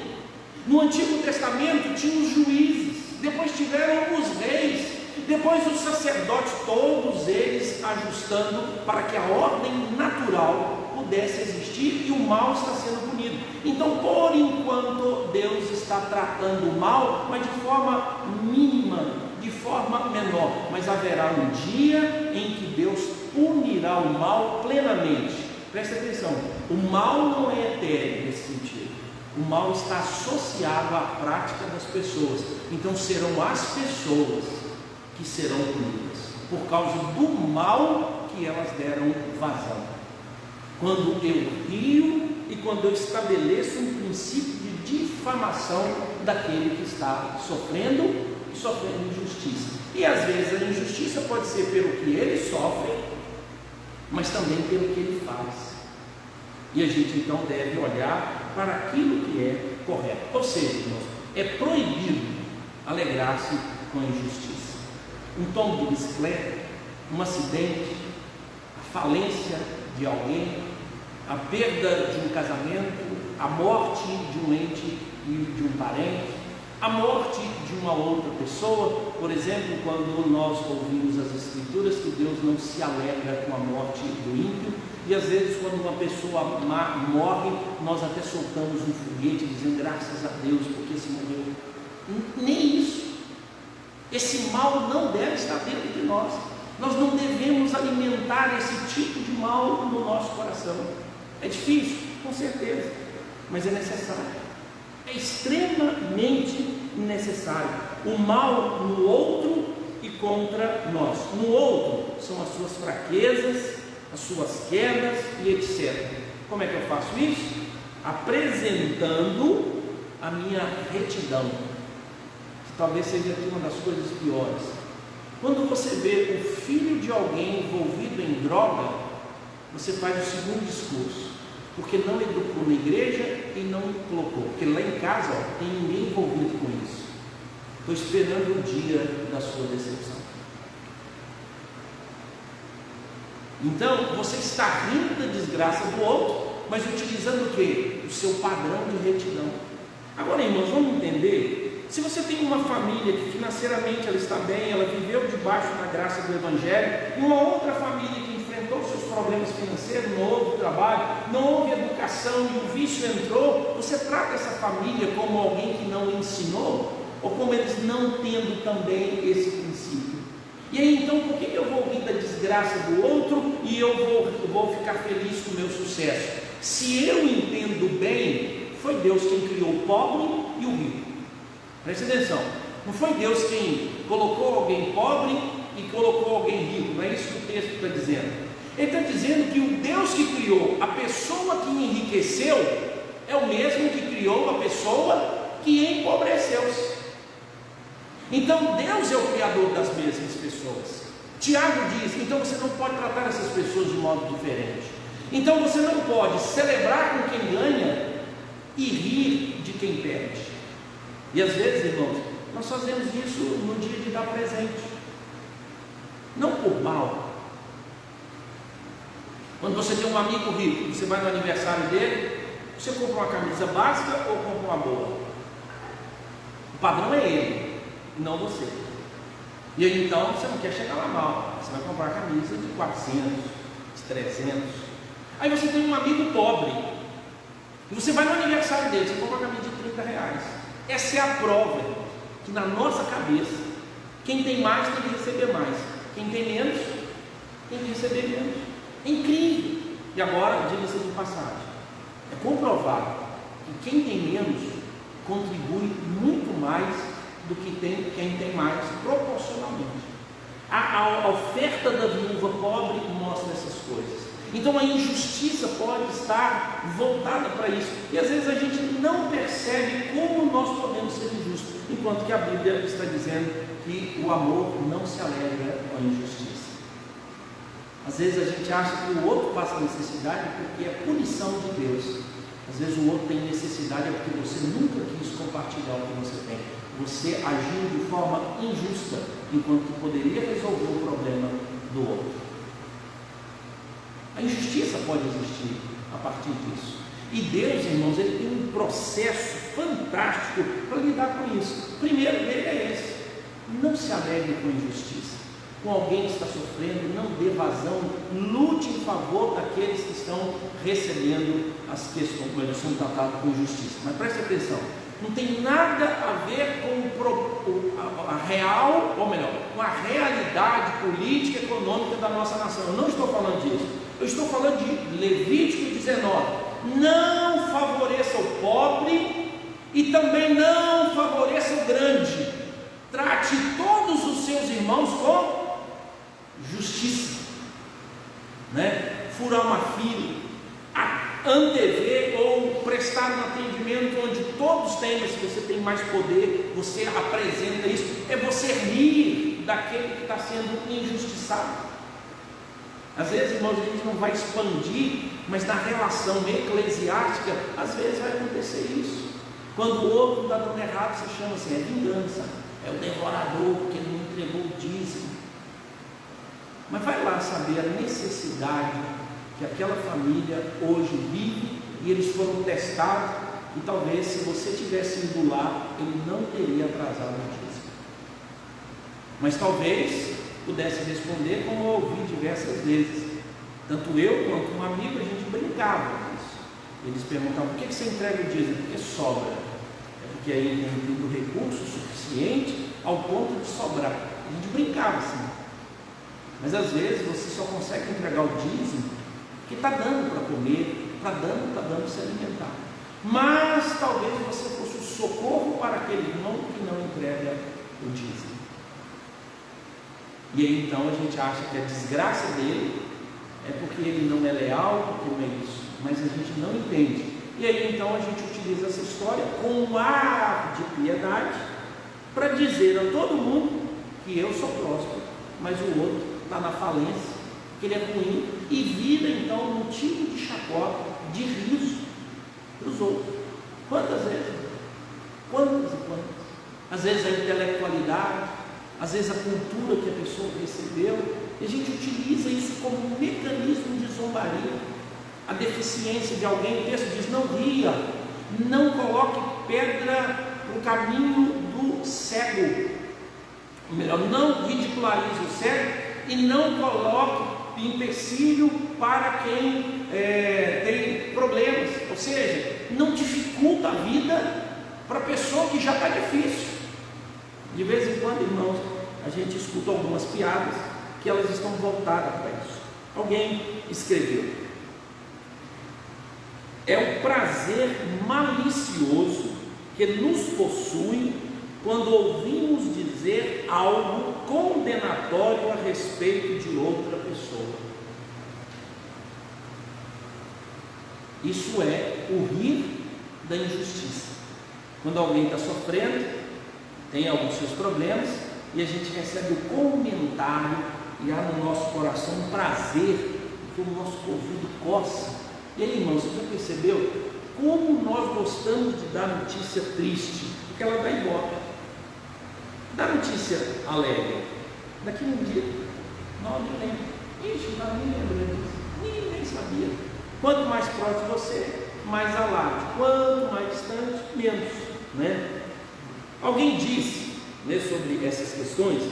No Antigo Testamento tinha os juízes, depois tiveram os reis, depois os sacerdotes, todos eles ajustando para que a ordem natural pudesse existir, e o mal está sendo punido. Então, por enquanto, Deus está tratando o mal, mas de forma mínima, de forma menor. Mas haverá um dia em que Deus punirá o mal plenamente. Presta atenção: o mal não é etéreo nesse sentido. O mal está associado à prática das pessoas. Então serão as pessoas que serão punidas por causa do mal que elas deram vazão. Quando eu rio e quando eu estabeleço um princípio de difamação daquele que está sofrendo e sofrendo injustiça. E às vezes a injustiça pode ser pelo que ele sofre, mas também pelo que ele faz. E a gente então deve olhar para aquilo que é correto. Ou seja, irmãos, é proibido alegrar-se com a injustiça. Um tombo de bicicleta, um acidente, a falência de alguém, a perda de um casamento, a morte de um ente e de um parente, A morte de uma outra pessoa, por exemplo, quando nós ouvimos as Escrituras que Deus não se alegra com a morte do ímpio, e às vezes quando uma pessoa morre, nós até soltamos um foguete dizendo graças a Deus porque se morreu. Nem isso. Esse mal não deve estar dentro de nós. Nós não devemos alimentar esse tipo de mal no nosso coração. É difícil, com certeza, mas é necessário. É extremamente necessário. O mal no outro e contra nós. No outro são as suas fraquezas, as suas quedas e etc. Como é que eu faço isso? Apresentando a minha retidão, que talvez seja aqui uma das coisas piores. Quando você vê o filho de alguém envolvido em droga, você faz o segundo discurso, porque não educou na igreja e não colocou, porque lá em casa tem ninguém envolvido com isso. Estou esperando o dia da sua decepção. Então, você está rindo da desgraça do outro, mas utilizando o quê? O seu padrão de retidão. Agora, irmãos, vamos entender, se você tem uma família que financeiramente ela está bem, ela viveu debaixo da graça do Evangelho, e uma outra família que enfrentou seus problemas financeiros, não houve trabalho, não houve educação e o vício entrou, você trata essa família como alguém que não ensinou, ou como eles não tendo também esse princípio? E aí então, por que eu vou rir da desgraça do outro e eu vou ficar feliz com o meu sucesso? Se eu entendo bem, foi Deus quem criou o pobre e o rico. Preste atenção, não foi Deus quem colocou alguém pobre e colocou alguém rico, não é isso que o texto está dizendo. Ele está dizendo que o Deus que criou a pessoa que enriqueceu é o mesmo que criou a pessoa que empobreceu-se. Então Deus é o criador das mesmas pessoas. Tiago diz, então você não pode tratar essas pessoas de modo diferente. Então você não pode celebrar com quem ganha e rir de quem perde. E às vezes, irmãos, nós fazemos isso no dia de dar presente, não por mal. Quando você tem um amigo rico, você vai no aniversário dele, você compra uma camisa básica ou compra uma boa? O padrão é ele, não você. E aí então você não quer chegar lá mal, você vai comprar a camisa de 400, de 300. Aí você tem um amigo pobre, e você vai no aniversário dele, você compra uma camisa de 30 reais. Essa é a prova que na nossa cabeça, quem tem mais tem que receber mais, quem tem menos tem que receber menos. É incrível. E agora, diga-se de passagem, é comprovado que quem tem menos contribui muito mais do que quem tem mais, proporcionalmente. A oferta da viúva pobre mostra essas coisas. Então a injustiça pode estar voltada para isso, e às vezes a gente não percebe como nós podemos ser injustos, enquanto que a Bíblia está dizendo que o amor não se alegra com a injustiça. Às vezes a gente acha que o outro passa necessidade porque é punição de Deus. Às vezes o outro tem necessidade porque você nunca quis compartilhar o que você tem. Você agiu de forma injusta, enquanto que poderia resolver o problema do outro. A injustiça pode existir a partir disso. E Deus, irmãos, ele tem um processo fantástico para lidar com isso. O primeiro dele é esse: não se alegre com injustiça. Com alguém que está sofrendo, não dê vazão, lute em favor daqueles que estão recebendo as questões, quando são tratados com justiça. Mas preste atenção, não tem nada a ver com a real, ou melhor, com a realidade política e econômica da nossa nação. Eu não estou falando disso. Eu estou falando de Levítico 19. Não favoreça o pobre e também não favoreça o grande. Trate todos os seus irmãos com justiça, né? Furar uma fila, antever ou prestar um atendimento onde todos têm, mas se você tem mais poder, você apresenta isso. É você rir daquele que está sendo injustiçado. Às vezes, irmãos, a gente não vai expandir, mas na relação eclesiástica, às vezes vai acontecer isso. Quando o outro está dando errado, você chama assim, é vingança, é o devorador, porque ele não entregou o dízimo. Mas vai lá saber a necessidade que aquela família hoje vive, e eles foram testados, e talvez se você tivesse ido lá, ele não teria atrasado o dízimo. Mas talvez pudesse responder como eu ouvi diversas vezes. Tanto eu quanto um amigo, a gente brincava com isso. Eles perguntavam: por que você entrega o dízimo? Porque sobra. É porque aí tem tido recurso suficiente ao ponto de sobrar. A gente brincava assim. Mas às vezes você só consegue entregar o dízimo que está dando para comer, está dando para se alimentar. Mas talvez você fosse o socorro para aquele irmão que não entrega o dízimo. E aí então a gente acha que a desgraça dele é porque ele não é leal, porque não é isso. Mas a gente não entende. E aí então a gente utiliza essa história com um ar de piedade para dizer a todo mundo que eu sou próspero, mas o outro está na falência, que ele é ruim, e vira então motivo de chacota, de riso para os outros. Quantas vezes? Quantas e quantas? Às vezes a intelectualidade, às vezes a cultura que a pessoa recebeu, e a gente utiliza isso como um mecanismo de zombaria. A deficiência de alguém, o texto diz: não ria, não coloque pedra no caminho do cego, ou melhor, não ridicularize o cego e não coloque empecilho para quem tem problemas, ou seja, não dificulta a vida para a pessoa que já está difícil. De vez em quando, irmãos, a gente escuta algumas piadas que elas estão voltadas para isso. Alguém escreveu: é o prazer malicioso que nos possui quando ouvimos dizer algo condenatório a respeito de outra pessoa. Isso é o rir da injustiça. Quando alguém está sofrendo, tem alguns seus problemas, e a gente recebe o comentário, e há no nosso coração um prazer, que o nosso ouvido coça. E aí, irmãos, você já percebeu como nós gostamos de dar notícia triste? Porque ela dá ibope. Dá notícia alegre, daqui a um dia, não me lembro. Ixi, não me lembro disso. Nem sabia. Quanto mais próximo de você, mais alarde. Quanto mais distante, menos, né? Alguém disse, né, sobre essas questões,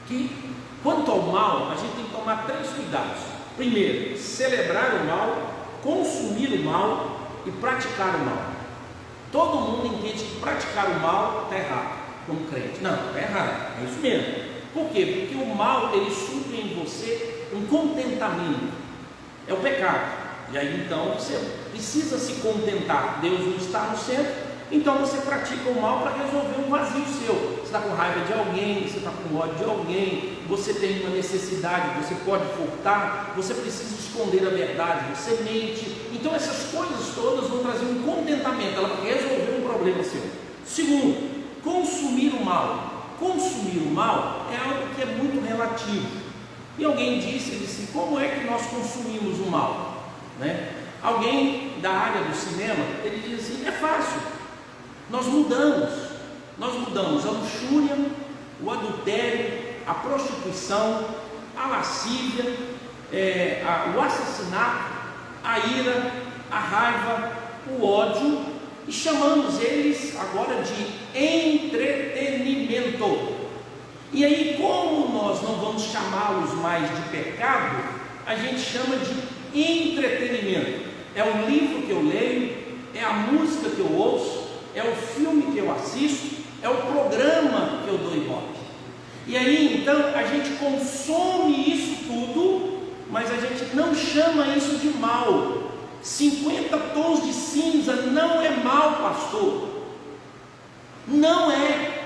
que quanto ao mal, a gente tem que tomar 3 cuidados. Primeiro, celebrar o mal, consumir o mal e praticar o mal. Todo mundo entende que praticar o mal está errado, como crente. Não, está errado, é isso mesmo. Por quê? Porque o mal, ele supre em você um contentamento. É o pecado. E aí então você precisa se contentar. Deus não está no centro, então você pratica o mal para resolver um vazio seu. Você está com raiva de alguém, você está com ódio de alguém, você tem uma necessidade, você pode furtar, você precisa esconder a verdade, você mente. Então essas coisas todas vão trazer um contentamento, ela vai resolver um problema seu. Segundo, consumir o mal. Consumir o mal é algo que é muito relativo. E alguém disse, como é que nós consumimos o mal? Né? Alguém da área do cinema, ele diz assim: é fácil. Nós mudamos a luxúria, o adultério, a prostituição, a lascívia, o assassinato, a ira, a raiva, o ódio, e chamamos eles agora de entretenimento. E aí, como nós não vamos chamá-los mais de pecado, a gente chama de entretenimento. É o livro que eu leio, é a música que eu ouço, é o filme que eu assisto, é o programa que eu dou ibope. E aí então a gente consome isso tudo, mas a gente não chama isso de mal. 50 tons de cinza não é mal, pastor. Não é.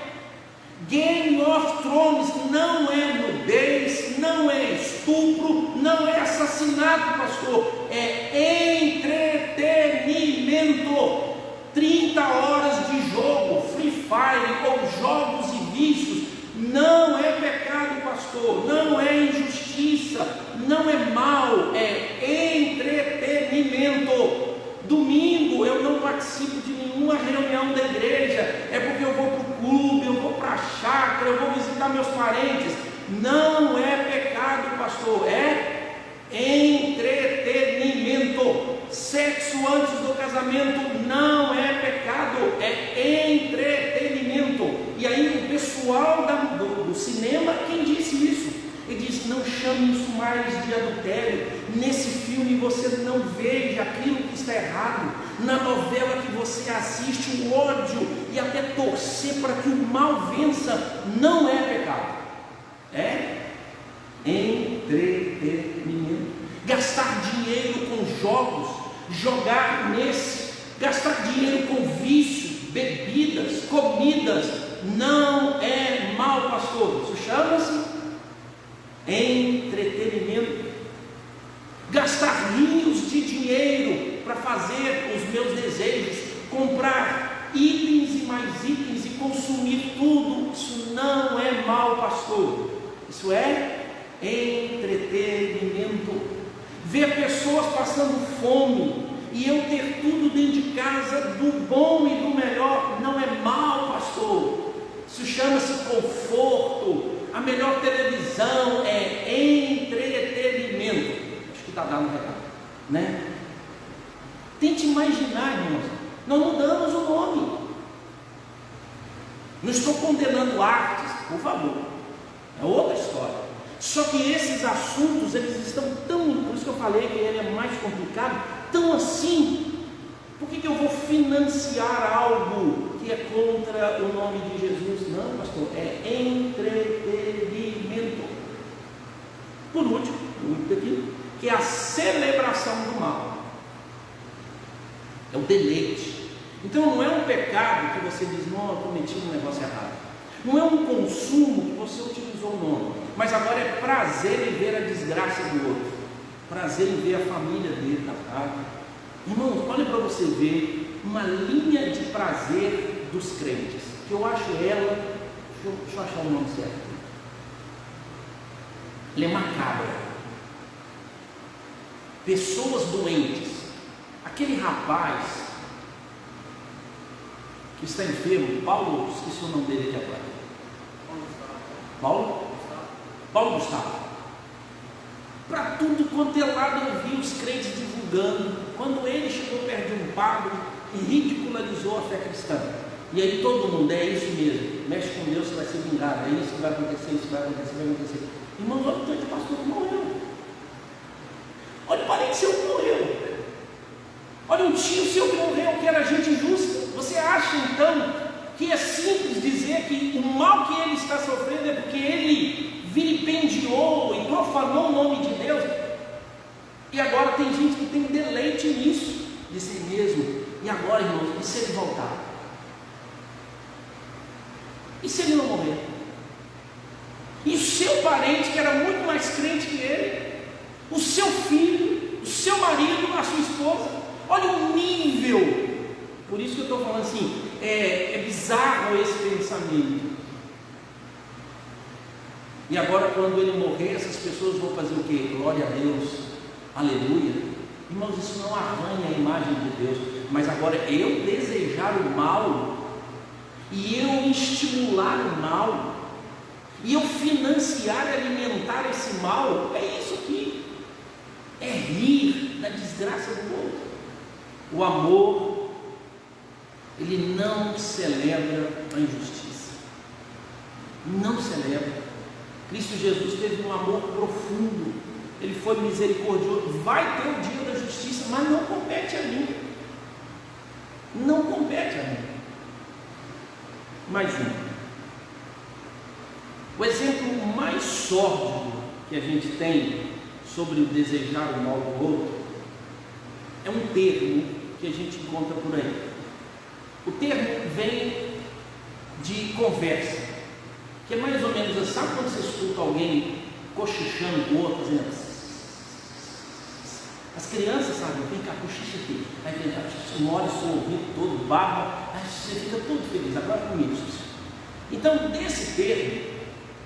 Game of Thrones não é nudez, não é estupro, não é assassinato, pastor. É entretenimento. 30 horas de jogo, Free Fire ou jogos e vícios, não é pecado, pastor, não é injustiça, não é mal, é entretenimento. Domingo eu não participo de nenhuma reunião da igreja, é porque eu vou para o clube, eu vou para a chácara, eu vou visitar meus parentes. Não é pecado, pastor, é entretenimento. Sexo antes do casamento casamento não é pecado, é entretenimento. E aí o pessoal do cinema, quem disse isso? Ele diz: não chame isso mais de adultério. Nesse filme você não veja aquilo que está errado. Na novela que você assiste, o ódio e até torcer para que o mal vença não é pecado, é entretenimento. Gastar dinheiro com jogos, jogar nesse, gastar dinheiro com vício, bebidas, comidas, não é mal, pastor. Isso chama-se entretenimento. Gastar rios de dinheiro para fazer os meus desejos, comprar itens e mais itens e consumir tudo, isso não é mal, pastor. Isso é entretenimento. Ver pessoas passando fome e eu ter tudo dentro de casa, do bom e do melhor, não é mal, pastor. Isso chama-se conforto. A melhor televisão é entretenimento. Acho que está dando um recado, né? Tente imaginar, irmãos, nós mudamos o nome. Não estou condenando artes, por favor, é outra história. Só que esses assuntos, eles estão tão, por isso que eu falei que ele é mais complicado, tão assim. Por que eu vou financiar algo que é contra o nome de Jesus? Não, pastor, é entretenimento. Por último aqui, que é a celebração do mal, é o deleite. Então não é um pecado que você diz: não, eu cometi um negócio errado. Não é um consumo que você utilizou o nome, mas agora é prazer em ver a desgraça do outro, prazer em ver a família dele na casa. Irmãos, olha para você ver uma linha de prazer dos crentes, que eu acho ela, deixa eu achar o nome certo, ela é macabra. Pessoas doentes, aquele rapaz que está enfermo, Paulo, esqueci o nome dele aqui agora. Paulo Gustavo. Para tudo quanto é lado eu vi os crentes divulgando. Quando ele chegou perto de um padre e ridicularizou a fé cristã, e aí todo mundo: é isso mesmo, mexe com Deus, você vai ser vingado, é isso que vai acontecer, isso vai acontecer, vai acontecer. Irmãos, olha o tanto de pastor que morreu, olha o parente seu que morreu, olha um tio seu que morreu, que era gente justa. Você acha então que é simples dizer que o mal que ele está sofrendo é porque ele vilipendiou e profanou o nome de Deus? E agora tem gente que tem deleite nisso, de si mesmo. E agora, irmãos, e se ele voltar? E se ele não morrer? E o seu parente, que era muito mais crente que ele, o seu filho, o seu marido, a sua esposa, olha o nível. Por isso que eu estou falando assim, é bizarro esse pensamento. E agora, quando ele morrer, essas pessoas vão fazer o quê? Glória a Deus, aleluia. Irmãos, isso não arranha a imagem de Deus. Mas agora, eu desejar o mal, e eu estimular o mal, e eu financiar e alimentar esse mal, é isso aqui. É rir da desgraça do outro. O amor, ele não celebra a injustiça. Não celebra. Cristo Jesus teve um amor profundo, ele foi misericordioso. Vai ter o dia da justiça, mas não compete a mim. Não compete a mim. Mais um. O exemplo mais sórdido que a gente tem sobre o desejar o mal do outro é um termo que a gente encontra por aí. O termo vem de conversa, que é mais ou menos assim. Sabe quando você escuta alguém cochichando com o outro, fazendo assim? As crianças sabem, vem cá, cochicha aqui, aí vem cá, molha o seu ouvido todo, baba, aí você fica todo feliz. Agora comigo. Então, desse termo,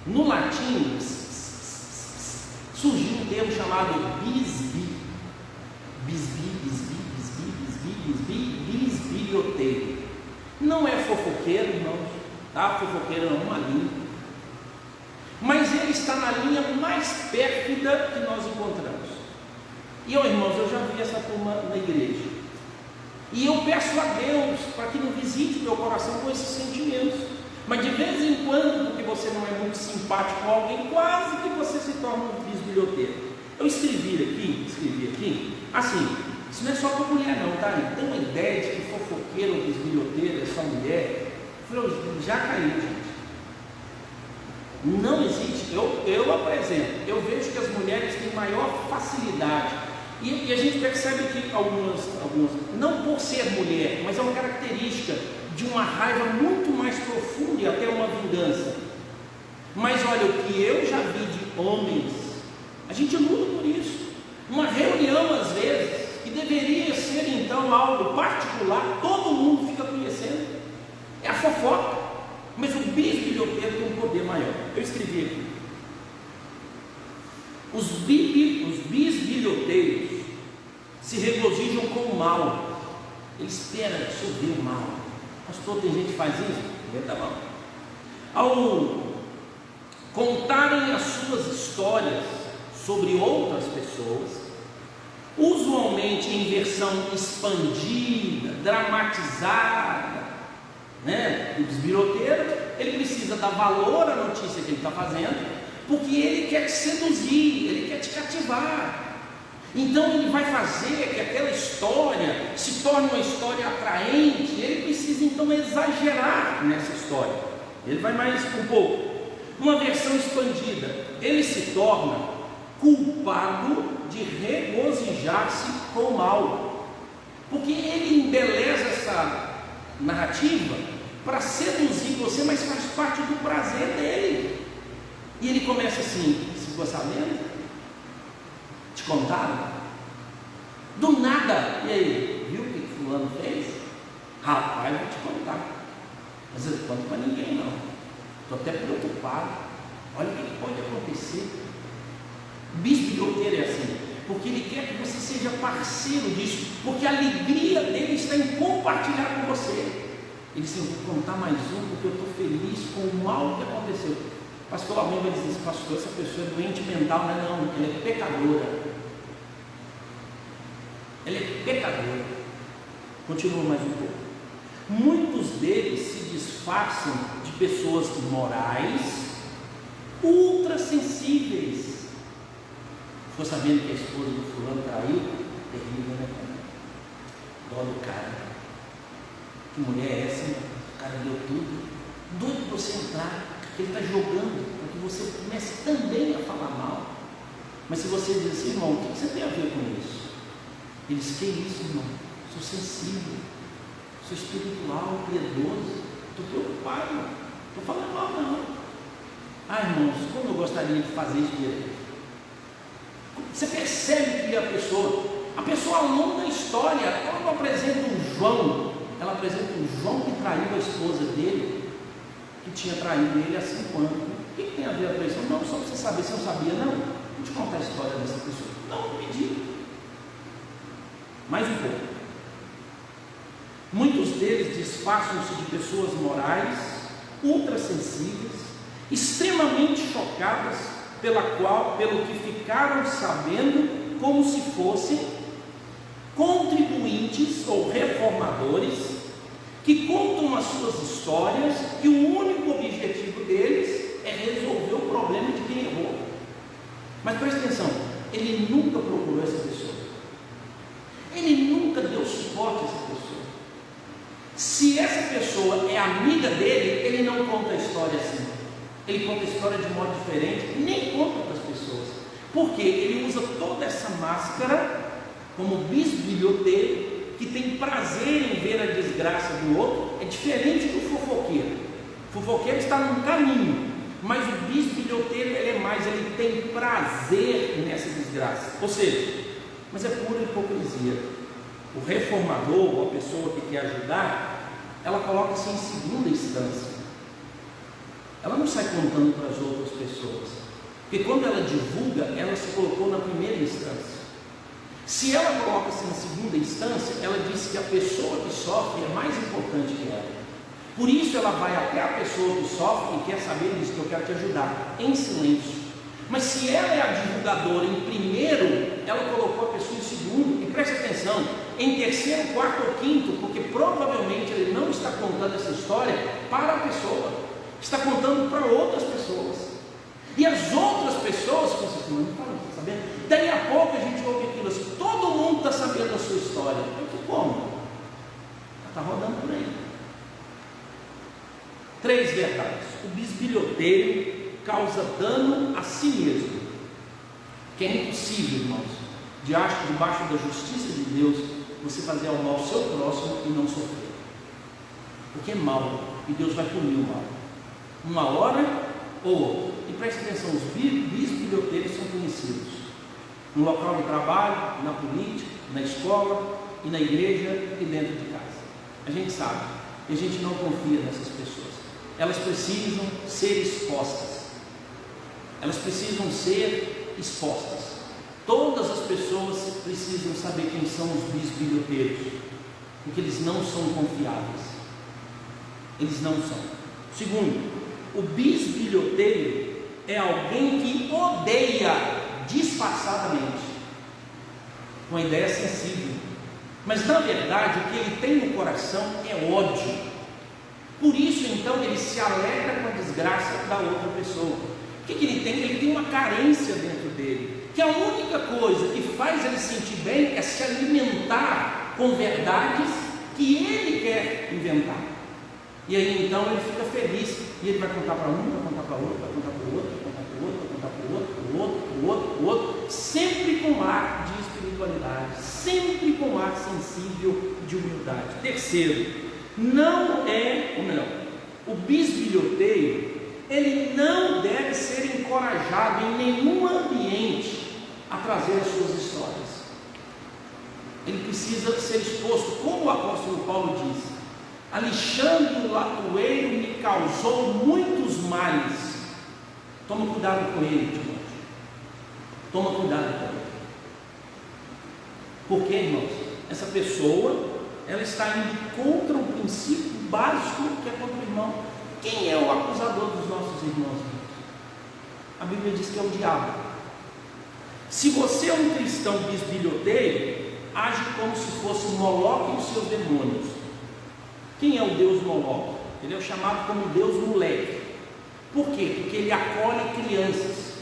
no latim, surgiu um termo chamado bisbi. Bisbilhoteiro. Não é fofoqueiro, irmãos, tá? Fofoqueiro é uma língua, mas ele está na linha mais pérfida que nós encontramos. E, irmãos, eu já vi essa turma na igreja. E eu peço a Deus para que não visite meu coração com esses sentimentos. Mas de vez em quando, porque você não é muito simpático com alguém, quase que você se torna um bisbilhoteiro. Eu escrevi aqui, assim, isso não é só para mulher não, tá? Tem uma ideia de que fofoqueiro ou bisbilhoteiro é só mulher. Eu falei, já caiu, gente. Não existe. Eu apresento, eu vejo que as mulheres têm maior facilidade. E a gente percebe que algumas, não por ser mulher, mas é uma característica de uma raiva muito mais profunda e até uma vingança. Mas olha, o que eu já vi de homens, a gente luta por isso. Uma reunião, às vezes, que deveria ser então algo particular, todo mundo fica conhecendo. É a fofoca. Mas o bisbilhoteiro tem um poder maior. Eu escrevi aqui. Os bisbilhoteiros se regozijam com o mal. Ele espera absorver o mal. Pastor, tem gente que faz isso? Levanta a mão. Ao contarem as suas histórias sobre outras pessoas, usualmente em versão expandida, dramatizada, né? O bisbilhoteiro, ele precisa dar valor à notícia que ele está fazendo, porque ele quer te seduzir, ele quer te cativar. Então ele vai fazer que aquela história se torne uma história atraente. Ele precisa então exagerar nessa história. Ele vai mais um pouco. Uma versão expandida, ele se torna culpado de regozijar-se com o mal, porque ele embeleza essa narrativa para seduzir você, mas faz parte do prazer dele. E ele começa assim: se ficou sabendo? Te contaram? Do nada. E aí, viu o que fulano fez? Rapaz, vou te contar. Mas eu não conto para ninguém não. Estou até preocupado. Olha o que pode acontecer. Bisbilhoteiro é assim, porque ele quer que você seja parceiro disso, porque a alegria dele está em compartilhar com você. Ele disse: eu vou contar mais um, porque eu estou feliz com o mal que aconteceu. Pastor, alguém vai dizer: pastor, essa pessoa é doente mental. Não é não, ela é pecadora. Ela é pecadora. Continua mais um pouco. Muitos deles se disfarçam de pessoas morais, ultra sensíveis. Ficou sabendo que a esposa do fulano traiu? Terrível, né? Dó do cara. Que mulher é essa? O cara deu tudo. Doido para você entrar. Ele está jogando para que você comece também a falar mal. Mas se você diz assim: irmão, o que você tem a ver com isso? Ele diz: que isso, irmão? Sou sensível, sou espiritual, piedoso, estou preocupado, não estou falando mal não. Ah, irmãos, como eu gostaria de fazer isso direito. Você percebe que a pessoa ao longo da história, ela não apresenta um João, ela apresenta um João que traiu a esposa dele, que tinha traído ele há 5 anos. O que tem a ver a traição? Não, só para você saber. Você não sabia, não? Vou te contar a história dessa pessoa. Não pedi. Mais um pouco. Muitos deles disfarçam-se de pessoas morais, ultrassensíveis, extremamente chocadas pelo que ficaram sabendo, como se fossem contribuintes ou reformadores, que contam as suas histórias, que o único objetivo deles é resolver o problema de quem errou. Mas preste atenção, ele nunca procurou essa pessoa, ele nunca deu suporte a essa pessoa. Se essa pessoa é amiga dele, ele não conta a história assim, ele conta a história de modo diferente, nem conta para as pessoas, porque ele usa toda essa máscara como bisbilhoteiro, que tem prazer em ver a desgraça do outro. É diferente do fofoqueiro. O fofoqueiro está num caminho, mas o bisbilhoteiro ele tem prazer nessa desgraça. Ou seja, mas é pura hipocrisia. O reformador, ou a pessoa que quer ajudar, ela coloca-se em segunda instância. Ela não sai contando para as outras pessoas, porque quando ela divulga, ela se colocou na primeira instância. Se ela coloca-se em segunda instância, ela diz que a pessoa que sofre é mais importante que ela. Por isso ela vai até a pessoa que sofre e quer saber disso, que eu quero te ajudar, em silêncio. Mas se ela é a divulgadora em primeiro, ela colocou a pessoa em segundo. E preste atenção, em terceiro, quarto ou quinto, porque provavelmente ele não está contando essa história para a pessoa, está contando para outras pessoas. E as outras pessoas, não fala, está sabendo? Daí a pouco a gente ouve aquilo assim, todo mundo está sabendo a sua história. Eu digo, como? Está rodando por aí. 3 verdades. O bisbilhoteiro causa dano a si mesmo, que é impossível, irmãos, debaixo da justiça de Deus, você fazer ao mal ao seu próximo e não sofrer, porque é mal, e Deus vai punir o mal, uma hora ou outra. E preste atenção, os bisbilhoteiros são conhecidos no local de trabalho, na política, na escola e na igreja e dentro de casa. A gente sabe, e a gente não confia nessas pessoas. Elas precisam ser expostas. Elas precisam ser expostas. Todas as pessoas precisam saber quem são os bisbilhoteiros, porque eles não são confiáveis. Eles não são. Segundo, o bisbilhoteiro é alguém que odeia disfarçadamente, com uma ideia sensível, mas na verdade o que ele tem no coração é ódio. Por isso então ele se alegra com a desgraça da outra pessoa. O que ele tem? Ele tem uma carência dentro dele, que a única coisa que faz ele sentir bem é se alimentar com verdades que ele quer inventar. E aí então ele fica feliz, e ele vai contar para um, vai contar para outro, vai contar para o outro, vai contar para o outro, vai contar para o outro, para o outro, para o outro, para o outro, sempre com ar de espiritualidade, sempre com ar sensível de humildade. Terceiro, o bisbilhoteiro, ele não deve ser encorajado em nenhum ambiente a trazer as suas histórias. Ele precisa ser exposto, como o apóstolo Paulo diz: Alexandre o latoeiro me causou muitos males. Toma cuidado com ele, Timóteo. Toma cuidado com ele. Porque, irmãos, essa pessoa, ela está indo contra o princípio básico que é contra o irmão. Quem é o acusador dos nossos irmãos? A Bíblia diz que é o diabo. Se você é um cristão bisbilhoteiro, age como se fosse Moloque e os seus demônios. Quem é o Deus Moloque? Ele é chamado como Deus moleque. Por quê? Porque ele acolhe crianças.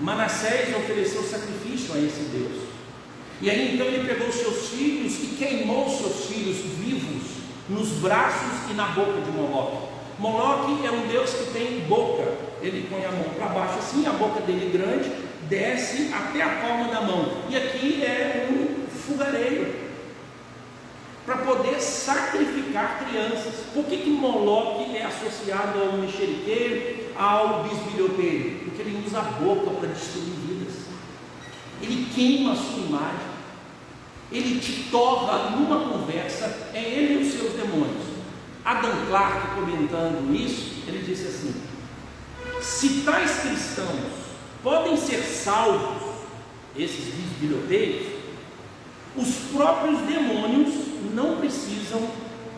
Manassés ofereceu sacrifício a esse Deus. E aí então ele pegou seus filhos e queimou seus filhos vivos nos braços e na boca de Moloque. Moloque é um Deus que tem boca. Ele põe a mão para baixo assim, a boca dele grande, desce até a palma da mão. E aqui é um fogareiro para poder sacrificar crianças. Por que Moloque é associado ao mexeriqueiro, ao bisbilhoteiro? Porque ele usa a boca para destruir vidas. Ele queima a sua imagem. Ele te torra numa conversa, é ele e os seus demônios. Adam Clarke, comentando isso, ele disse assim: se tais cristãos podem ser salvos, esses bisbilhoteiros, os próprios demônios não precisam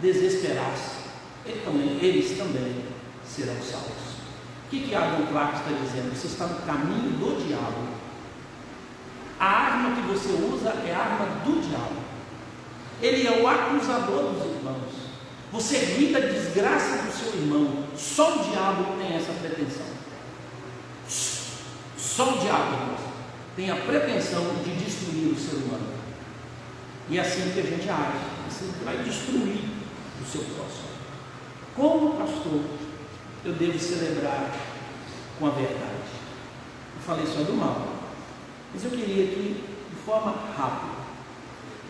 desesperar-se, eles também serão salvos. O que Adam Clarke está dizendo? Você está no caminho do diabo. A arma que você usa é a arma do diabo. Ele é o acusador dos irmãos. Você ri da desgraça do seu irmão. Só o diabo tem essa pretensão. Só o diabo, irmãos, tem a pretensão de destruir o ser humano. E é assim que a gente age. Você vai destruir o seu próximo. Como pastor, eu devo celebrar com a verdade. Eu falei só do mal, mas eu queria aqui, de forma rápida.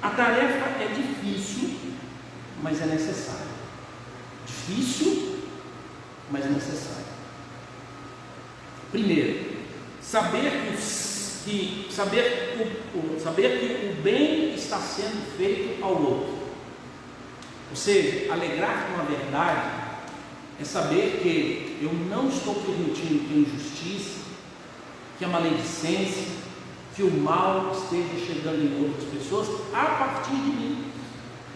A tarefa é difícil, mas é necessária. Difícil, mas é necessária. Primeiro, saber que o bem está sendo feito ao outro. Ou seja, alegrar com a verdade é saber que eu não estou permitindo que a injustiça, que a maledicência, que o mal esteja chegando em outras pessoas a partir de mim.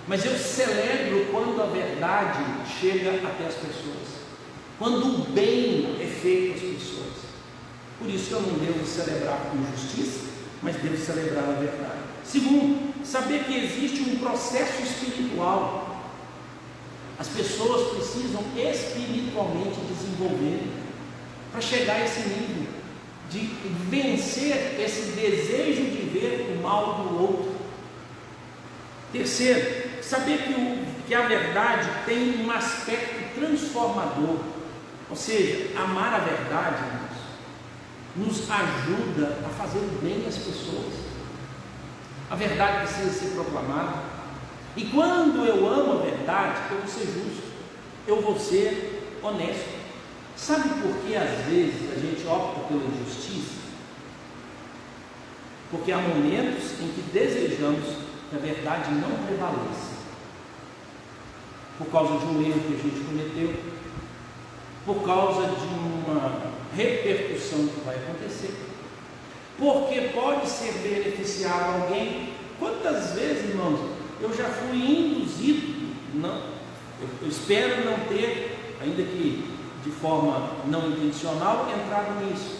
Mas eu celebro quando a verdade chega até as pessoas, quando o bem é feito às pessoas. Por isso eu não devo celebrar com injustiça, mas devo celebrar a verdade. Segundo, saber que existe um processo espiritual. As pessoas precisam espiritualmente desenvolver para chegar a esse nível de vencer esse desejo de ver o mal do outro. Terceiro, saber que a verdade tem um aspecto transformador, ou seja, amar a verdade, irmãos, nos ajuda a fazer o bem às pessoas. A verdade precisa ser proclamada, e quando eu amo a verdade, eu vou ser justo, eu vou ser honesto. Sabe por que às vezes a gente opta pela injustiça? Porque há momentos em que desejamos que a verdade não prevaleça, por causa de um erro que a gente cometeu, por causa de uma repercussão que vai acontecer, porque pode ser beneficiado alguém. Quantas vezes, irmãos, eu já fui induzido, eu espero não ter, ainda que de forma não intencional, entrado nisso,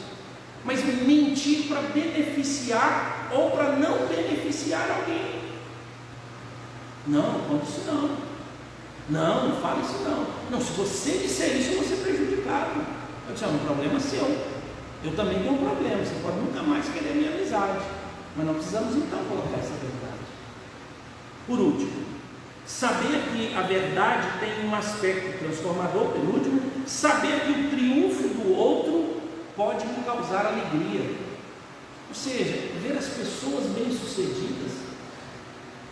mas mentir para beneficiar ou para não beneficiar alguém. Não conta isso não fale isso não, se você disser isso eu vou ser prejudicado. Eu disse, é um problema seu, eu também tenho um problema, você pode nunca mais querer minha amizade, mas não precisamos então colocar essa verdade. Por último, saber que a verdade tem um aspecto transformador. Penúltimo, saber que o triunfo do outro pode me causar alegria, ou seja, ver as pessoas bem-sucedidas,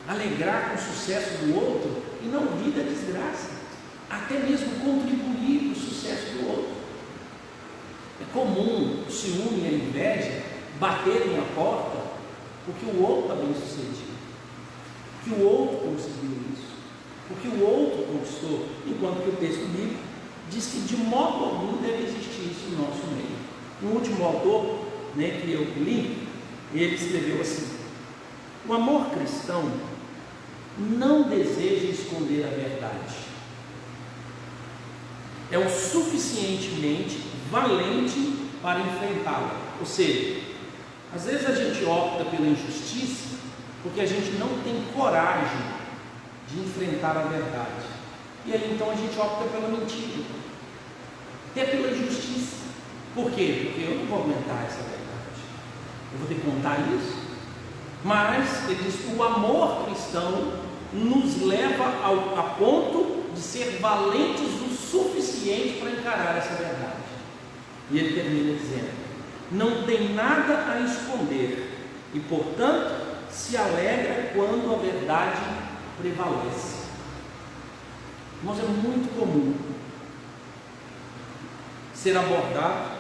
alegrar com o sucesso do outro e não rir da desgraça, até mesmo contribuir para o sucesso do outro. É comum o ciúme e a inveja baterem a porta porque o outro está bem-sucedido, porque o outro conseguiu isso, porque o outro conquistou, enquanto que o texto bíblico diz que de modo algum deve existir isso no nosso meio. Um último autor, que eu li, ele escreveu assim: o amor cristão não deseja esconder a verdade, é o suficientemente valente para enfrentá-la. Ou seja, às vezes a gente opta pela injustiça porque a gente não tem coragem de enfrentar a verdade, e aí então a gente opta pela mentira, até pela injustiça. Por quê? Porque eu não vou aguentar essa verdade, eu vou ter que contar isso. Mas ele diz que o amor cristão nos leva a ponto de ser valentes o suficiente para encarar essa verdade. E ele termina dizendo: não tem nada a esconder e, portanto, se alegra quando a verdade prevalece. Irmãos, é muito comum ser abordado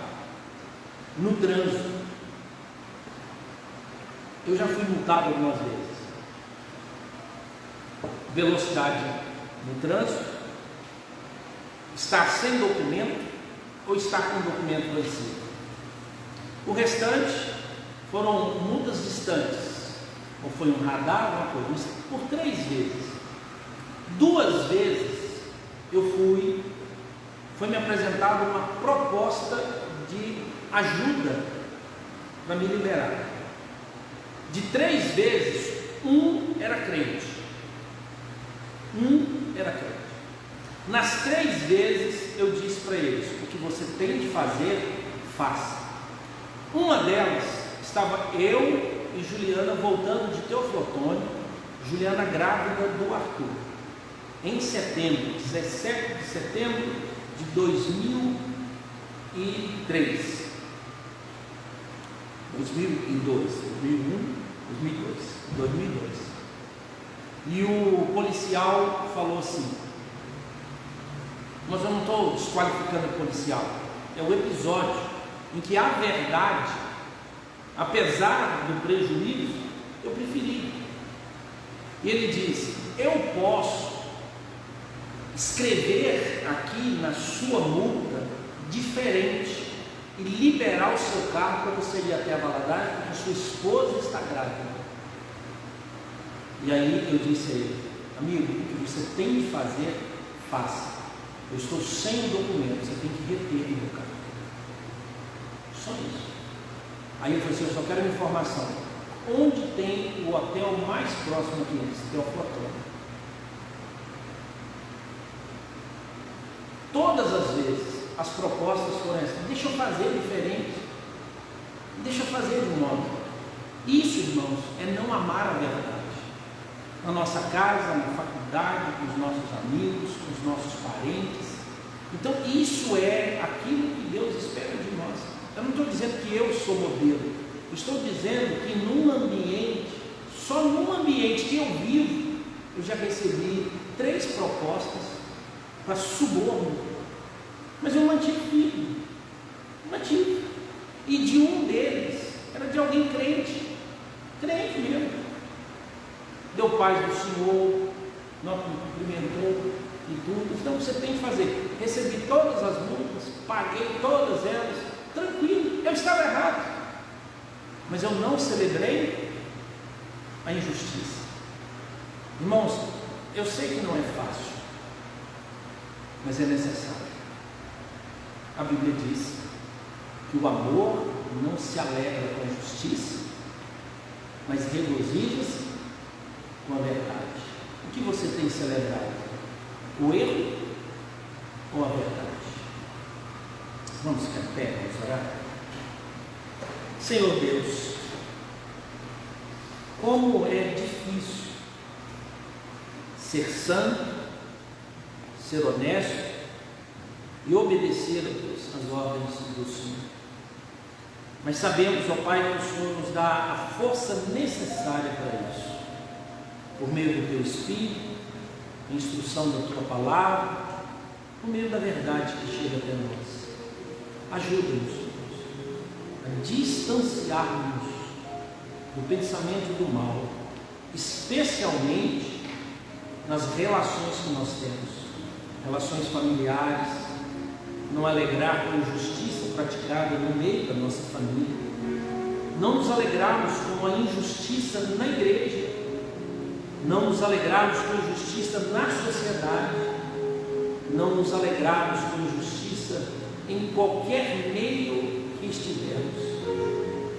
no trânsito. Eu já fui multado algumas vezes. Velocidade no trânsito, estar sem documento ou estar com documento vencido. O restante foram multas distantes, ou foi um radar, alguma coisa, por 3 vezes. 2 vezes foi me apresentada uma proposta de ajuda para me liberar. De 3 vezes, um era crente. Nas 3 vezes eu disse para eles: o que você tem de fazer, faça. Uma delas, estava eu e Juliana voltando de Teófilo Otoni, Juliana grávida do Arthur, em setembro, 17 de setembro de 2002. E o policial falou assim, mas eu não estou desqualificando o policial, é o episódio em que a verdade, apesar do prejuízo, eu preferi. E ele disse: eu posso escrever aqui na sua multa diferente e liberar o seu carro para você ir até a Valadares, porque sua esposa está grávida. E aí eu disse a ele: amigo, o que você tem de fazer, faça. Eu estou sem o documento, você tem que reter meu carro. Só isso. Aí eu falei assim: eu só quero uma informação. onde tem o hotel mais próximo aqui, que é o Flotão. Todas as vezes as propostas foram essas: deixa eu fazer diferente, deixa eu fazer de um modo. Isso, irmãos, é não amar a verdade. Na nossa casa, na faculdade, com os nossos amigos, com os nossos parentes. Então isso é aquilo que Deus espera de nós. Eu não estou dizendo que eu sou modelo, eu estou dizendo que num ambiente, só num ambiente que eu vivo, eu já recebi 3 propostas para suborno, mas eu mantive firme, mantive, e de um deles era de alguém crente mesmo, deu paz do Senhor, não cumprimentou e tudo. Então você tem que fazer. Recebi todas as multas, paguei todas elas, tranquilo, eu estava errado, mas eu não celebrei a injustiça. Irmãos, eu sei que não é fácil, mas é necessário. A Bíblia diz que o amor não se alegra com a justiça, mas regozija-se com a verdade. O que você tem celebrado? O erro ou a verdade? Vamos ficar de pé, vamos orar. Senhor Deus, como é difícil ser santo, ser honesto e obedecer a Deus, as ordens do Senhor. Mas sabemos, ó Pai, que o Senhor nos dá a força necessária para isso, por meio do Teu Espírito, a instrução da Tua Palavra, por meio da verdade que chega até nós. Ajuda-nos a distanciar-nos do pensamento do mal, especialmente nas relações que nós temos, relações familiares, não alegrar com a injustiça praticada no meio da nossa família, não nos alegrarmos com a injustiça na igreja, não nos alegrarmos com a injustiça na sociedade, não nos alegrarmos com a injustiça em qualquer meio que estivermos.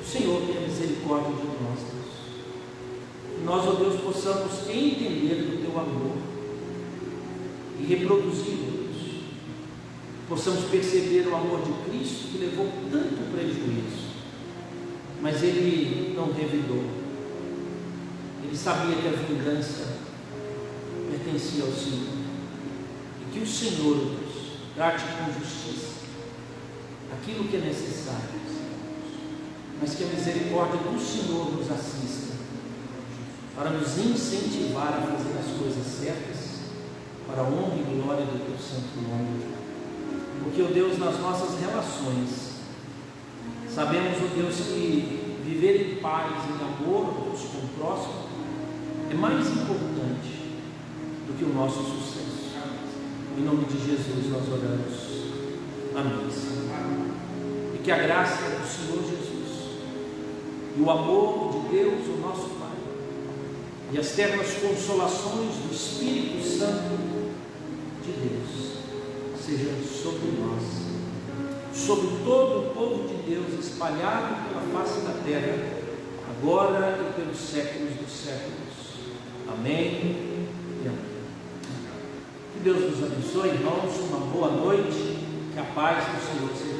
O Senhor tenha misericórdia de nós, Deus. Que nós, ó Deus, possamos entender do Teu amor e reproduzir-o, possamos perceber o amor de Cristo que levou tanto prejuízo, mas Ele não revidou. Ele sabia que a vingança pertencia ao Senhor e que o Senhor, Deus, trate com justiça aquilo que é necessário, mas que a misericórdia do Senhor nos assista para nos incentivar a fazer as coisas certas para a honra e glória do Teu santo nome. Porque, ó Deus, nas nossas relações, sabemos, ó Deus, que viver em paz, em amor uns com o próximo, é mais importante do que o nosso sucesso. Em nome de Jesus nós oramos. Amém. E que a graça do Senhor Jesus, e o amor de Deus, o nosso Pai, e as ternas consolações do Espírito Santo de Deus, seja sobre nós, sobre todo o povo de Deus espalhado pela face da terra, agora e pelos séculos dos séculos. Amém e amém. Que Deus nos abençoe, irmãos, uma boa noite, que a paz do Senhor seja